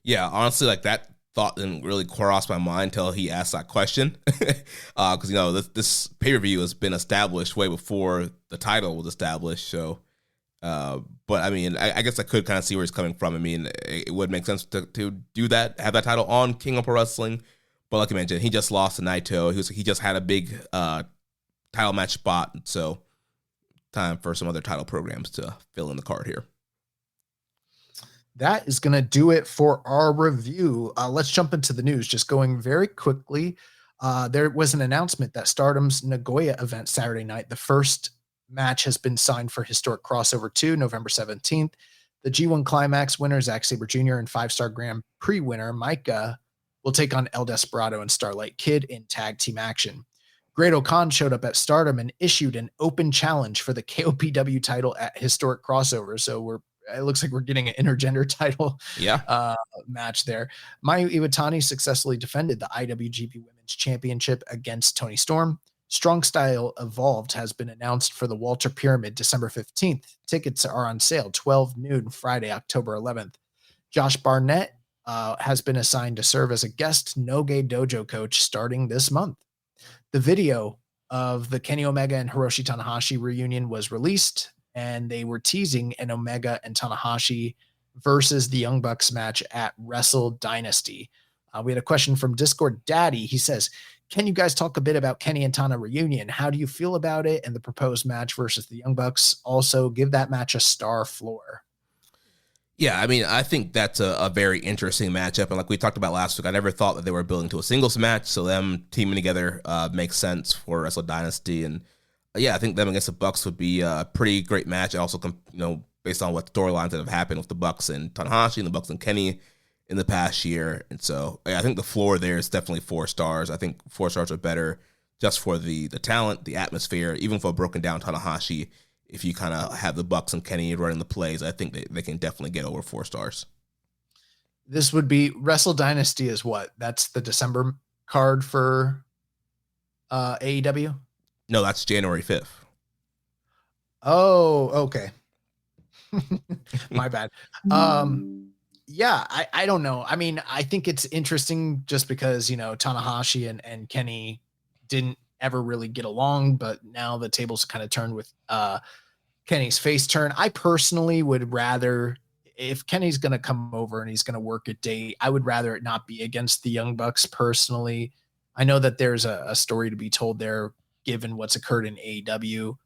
yeah, honestly, like that thought didn't really cross my mind until he asked that question. Because, this pay-per-view has been established way before the title was established. So, but I mean, I guess I could kind of see where he's coming from. I mean, it would make sense to do that, have that title on King of Pro Wrestling. But like I mentioned, he just lost to Naito. He just had a big title match spot. So time for some other title programs to fill in the card here. That is going to do it for our review. Let's jump into the news. Just going very quickly. There was an announcement that Stardom's Nagoya event Saturday night, the first match has been signed for Historic Crossover 2, November 17th. The G1 Climax winner, Zack Sabre Jr., and 5-star Grand Prix winner, Micah, will take on El Desperado and Starlight Kid in tag team action. Great O'Khan showed up at Stardom and issued an open challenge for the KOPW title at Historic Crossover. So it looks like we're getting an intergender title match there. Mayu Iwatani successfully defended the IWGP Women's Championship against Toni Storm. Strong Style Evolved has been announced for the Walter Pyramid December 15th. Tickets are on sale 12 noon Friday, October 11th. Josh Barnett has been assigned to serve as a guest Noge Dojo coach starting this month. The video of the Kenny Omega and Hiroshi Tanahashi reunion was released, and they were teasing an Omega and Tanahashi versus the Young Bucks match at Wrestle Dynasty. We had a question from Discord Daddy. He says, can you guys talk a bit about Kenny and Tana reunion? How do you feel about it and the proposed match versus the Young Bucks? Also, give that match a star floor. Yeah, I mean, I think that's a very interesting matchup. And like we talked about last week, I never thought that they were building to a singles match. So them teaming together makes sense for Wrestle Dynasty. And yeah, I think them against the Bucks would be a pretty great match. Also, based on what storylines that have happened with the Bucks and Tanahashi and the Bucks and Kenny in the past year. And so yeah, I think the floor there is definitely 4 stars. I think 4 stars are better just for the talent, the atmosphere, even for a broken down Tanahashi. If you kind of have the Bucks and Kenny running the plays, I think they can definitely get over 4 stars. This would be Wrestle Dynasty is what? That's the December card for AEW? No, that's January 5th. Oh, okay. My bad. Yeah, I don't know. I mean, I think it's interesting just because, Tanahashi and Kenny didn't ever really get along, but now the tables kind of turned with Kenny's face turn. I personally would rather, if Kenny's going to come over and he's going to work a date, I would rather it not be against the Young Bucks personally. I know that there's a story to be told there given what's occurred in AEW.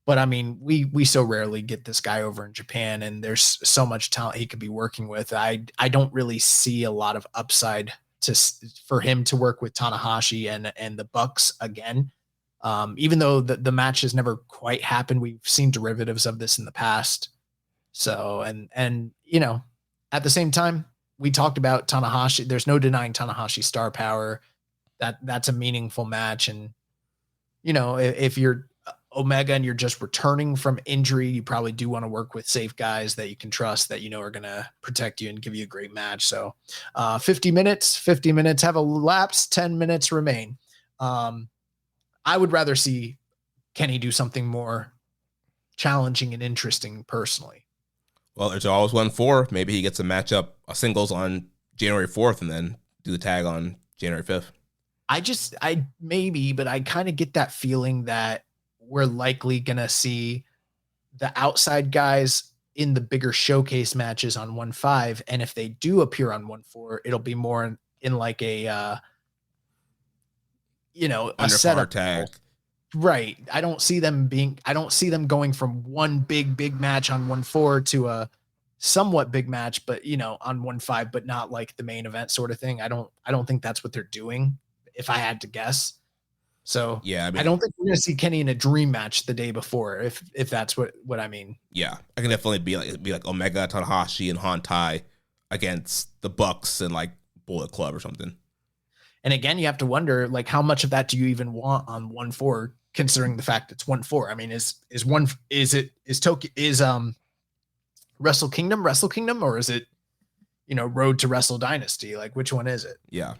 But I mean, we so rarely get this guy over in Japan, and there's so much talent he could be working with. I don't really see a lot of upside for him to work with Tanahashi and the Bucks again. Even though the match has never quite happened, we've seen derivatives of this in the past. So, and at the same time, we talked about Tanahashi. There's no denying Tanahashi's star power. That's a meaningful match. And, if you're Omega and you're just returning from injury, you probably do want to work with safe guys that you can trust, that are going to protect you and give you a great match. So 50 minutes have elapsed, 10 minutes remain. I would rather see Kenny do something more challenging and interesting personally. Well, there's always 1-4. Maybe he gets a matchup, a singles on January 4th and then do the tag on January 5th. But I kind of get that feeling that we're likely going to see the outside guys in the bigger showcase matches on 1-5. And if they do appear on 1-4, it'll be more in like a, a setup tag. Right. I don't see them going from one big match on 1-4 to a somewhat big match, but on 1-5, but not like the main event sort of thing. I don't think that's what they're doing, if I had to guess. So yeah, I don't think we're gonna see Kenny in a dream match the day before, if that's what I mean. Yeah, I can definitely be like Omega, Tanahashi, and Hantai against the Bucks and like Bullet Club or something. And again, you have to wonder like how much of that do you even want on 1-4, considering the fact it's 1-4. I mean, is Wrestle Kingdom, or is it Road to Wrestle Dynasty? Like, which one is it? Yeah.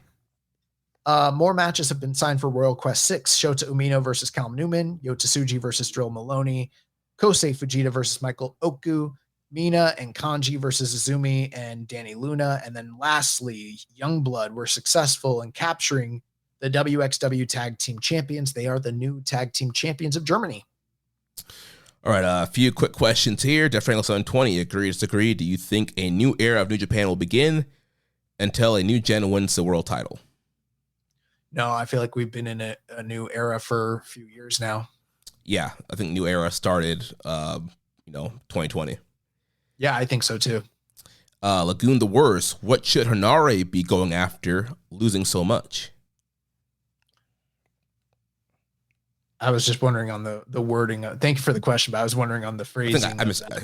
More matches have been signed for Royal Quest 6. Shota Umino versus Callum Newman, Yota Tsuji versus Drill Maloney, Kosei Fujita versus Michael Oku, Mina and Kanji versus Izumi and Danny Luna. And then lastly, Youngblood were successful in capturing the WXW Tag Team Champions. They are the new Tag Team Champions of Germany. All right, a few quick questions here. Jeff Frankel 720, agree or disagree? Do you think a new era of New Japan will begin until a new gen wins the world title? No, I feel like we've been in a new era for a few years now. Yeah, I think new era started, 2020. Yeah, I think so too. Lagoon the Worst, what should Hanare be going after losing so much? I was just wondering on the wording. Thank you for the question, but I was wondering on the phrasing.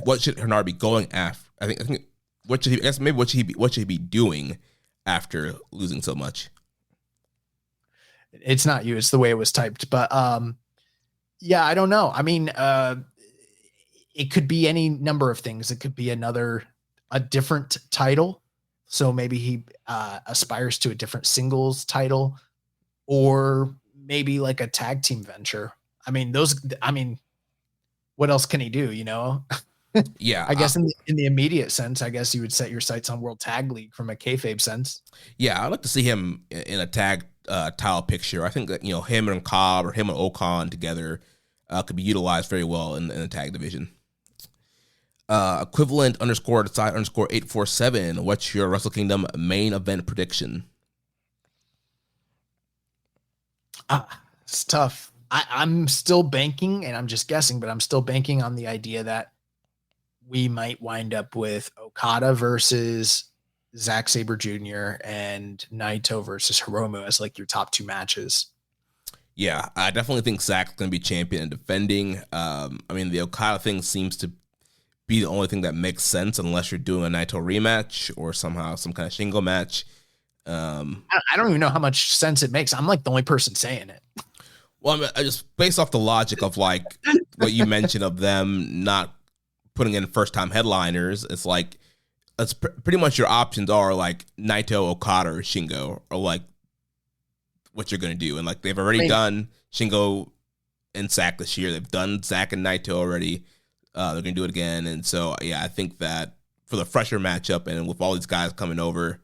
What should Hanare be going after? I think what should he be doing after losing so much? It's not you, it's the way it was typed. But yeah, I don't know. I mean, it could be any number of things. It could be a different title. So maybe he aspires to a different singles title, or maybe like a tag team venture. I mean, what else can he do? You know? Yeah, I guess in the immediate sense, I guess you would set your sights on World Tag League from a kayfabe sense. yeah, I'd like to see him in a tag title picture. I think that him and Cobb or him and Ocon together could be utilized very well in the tag division. Equivalent _decide _847. What's your Wrestle Kingdom main event prediction? It's tough. I'm still banking, and I'm just guessing, but I'm still banking on the idea that we might wind up with Okada versus Zack Sabre Jr. and Naito versus Hiromu as like your top two matches. Yeah, I definitely think Zack's going to be champion and defending. I mean, the Okada thing seems to be the only thing that makes sense unless you're doing a Naito rematch or somehow some kind of Shingo match. I don't even know how much sense it makes. I'm like the only person saying it. Well, I mean, just based off the logic of like what you mentioned of them not putting in first-time headliners, it's like it's pretty much your options are like Naito, Okada, or Shingo, or like what you're going to do. And like they've already done Shingo and Zack this year. They've done Zack and Naito already. They're going to do it again. And so, yeah, I think that for the fresher matchup and with all these guys coming over,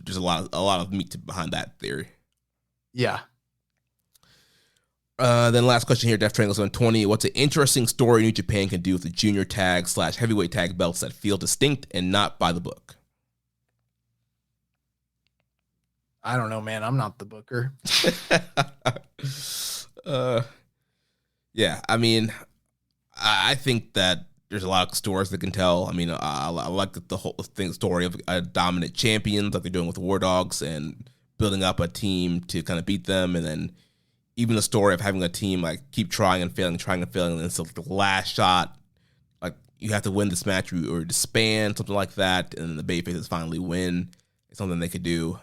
there's a lot of meat behind that theory. Yeah. Then last question here, Death Triangles on 20. What's an interesting story New Japan can do with the junior tag / heavyweight tag belts that feel distinct and not by the book? I don't know, man. I'm not the booker. Yeah, I mean, I think that there's a lot of stories that can tell. I mean, I like the whole story of dominant champions like they're doing with War Dogs and building up a team to kind of beat them, and then even the story of having a team like keep trying and failing, and then it's like the last shot, like you have to win this match or disband, something like that, and then the babyfaces finally win. It's something they could do.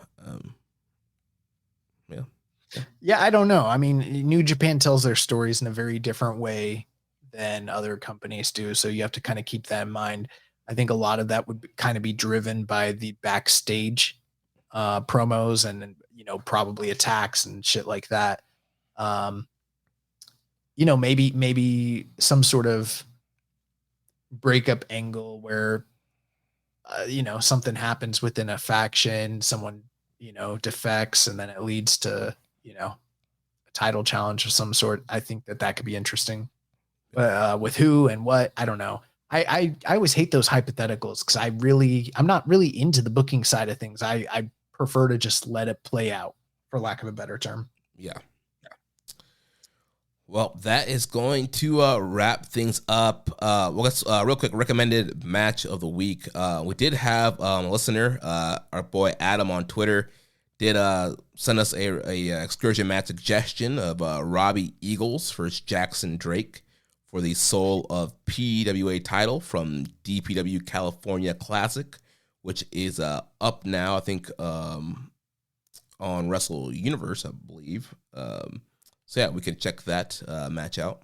Yeah, I don't know. I mean, New Japan tells their stories in a very different way than other companies do, so you have to kind of keep that in mind. I think a lot of that would kind of be driven by the backstage promos and probably attacks and shit like that. Maybe some sort of breakup angle where something happens within a faction, someone defects, and then it leads to a title challenge of some sort. I think that could be interesting. But with who and what, I don't know. I always hate those hypotheticals because I'm not really into the booking side of things. I prefer to just let it play out, for lack of a better term. Yeah. Well, that is going to wrap things up. Let's real quick, recommended match of the week. We did have a listener, our boy Adam on Twitter, did send us a excursion match suggestion of Robbie Eagles versus Jackson Drake for the Soul of PWA title from DPW California Classic, which is up now, I think, on Wrestle Universe, I believe. So yeah, we can check that match out.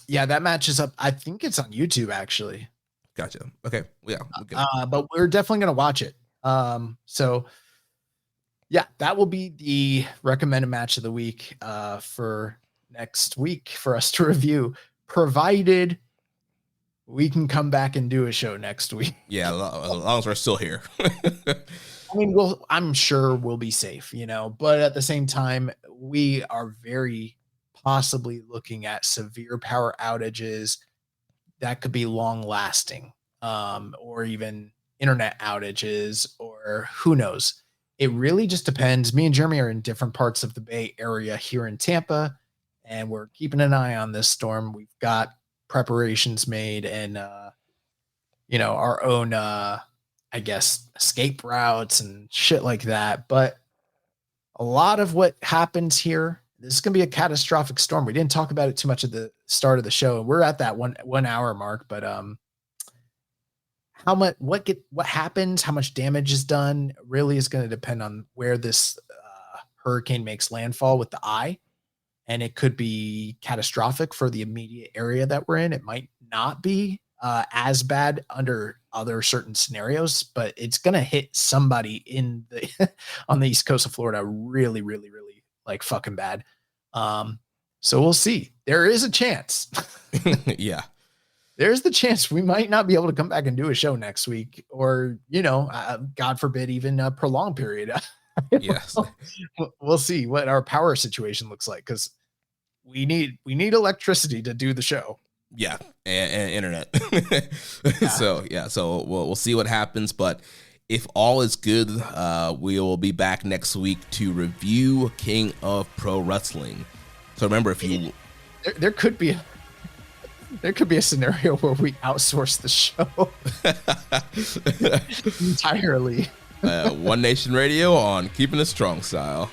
Yeah, that match is up. I think it's on YouTube, actually. Gotcha. Okay. Yeah. But we're definitely going to watch it. So yeah, that will be the recommended match of the week for next week for us to review, provided we can come back and do a show next week. Yeah, as long as we're still here. I mean, I'm sure we'll be safe, but at the same time, we are very possibly looking at severe power outages that could be long lasting, or even internet outages, or who knows. It really just depends. Me and Jeremy are in different parts of the Bay Area here in Tampa, and we're keeping an eye on this storm. We've got preparations made and, our own, I guess, escape routes and shit like that. But a lot of what happens here, this is going to be a catastrophic storm. We didn't talk about it too much at the start of the show. We're at that 1 hour mark, but what happens, how much damage is done really is going to depend on where this hurricane makes landfall with the eye. and it could be catastrophic for the immediate area that we're in. It might not be as bad under other certain scenarios, but it's going to hit somebody in the on the East Coast of Florida really, really, really like fucking bad. So we'll see. There is a chance. Yeah. There's the chance we might not be able to come back and do a show next week, or, God forbid, even a prolonged period. Yes. We'll see what our power situation looks like, because we need electricity to do the show. Yeah, and internet. So we'll see what happens. But if all is good, we will be back next week to review King of Pro Wrestling. So remember, if you there could be a scenario where we outsource the show entirely. One Nation Radio on Keepin It Strong Style.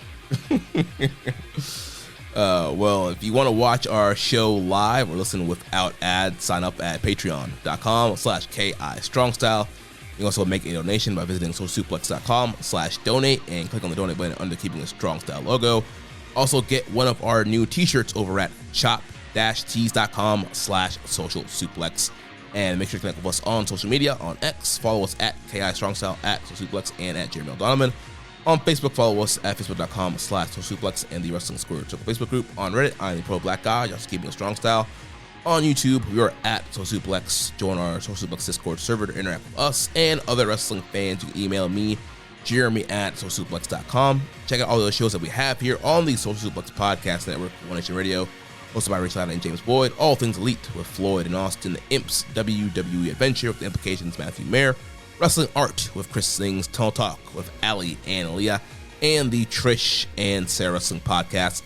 Well, if you want to watch our show live or listen without ads, sign up at patreon.com/KIStrongstyle. You can also make a donation by visiting socialsuplex.com/donate and click on the donate button under Keeping It Strong Style logo. Also get one of our new t-shirts over at shop-tees.com/socialsuplex. And make sure to connect with us on social media. On X, follow us at KIStrongstyle, at socialsuplex, and at Donovan. On Facebook, follow us at facebook.com/socialsuplex and the Wrestling Squared Circle Facebook group. On Reddit, I am the Pro Black Guy, just Keeping It Strong Style. On YouTube, we are at socialsuplex. Join our socialsuplex Discord server to interact with us and other wrestling fans. You can email me, Jeremy at socialsuplex.com. Check out all the shows that we have here on the Social Suplex Podcast Network, One Nation Radio, hosted by Rich Latta and James Boyd. All Things Elite with Floyd and Austin. The Imps WWE Adventure with the Implications, Matthew Mayer. Wrestling Art with Chris Sings. Tunnel Talk with Ali and Leah. And the Trish and Sarah Wrestling Podcast.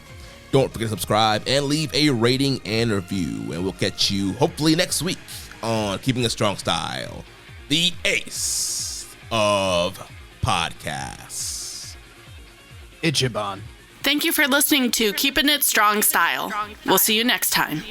Don't forget to subscribe and leave a rating and review. And we'll catch you hopefully next week on Keeping It Strong Style, the ace of podcasts. Ichiban. Thank you for listening to Keepin' It Strong Style. We'll see you next time.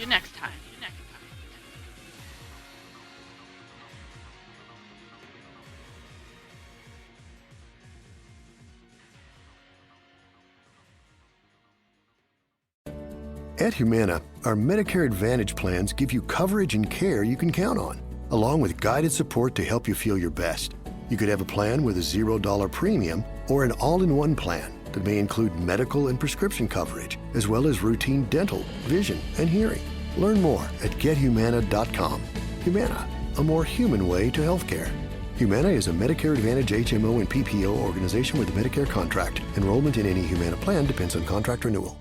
At Humana, our Medicare Advantage plans give you coverage and care you can count on, along with guided support to help you feel your best. You could have a plan with a $0 premium or an all-in-one plan that may include medical and prescription coverage, as well as routine dental, vision, and hearing. Learn more at gethumana.com. Humana, a more human way to healthcare. Humana is a Medicare Advantage HMO and PPO organization with a Medicare contract. Enrollment in any Humana plan depends on contract renewal.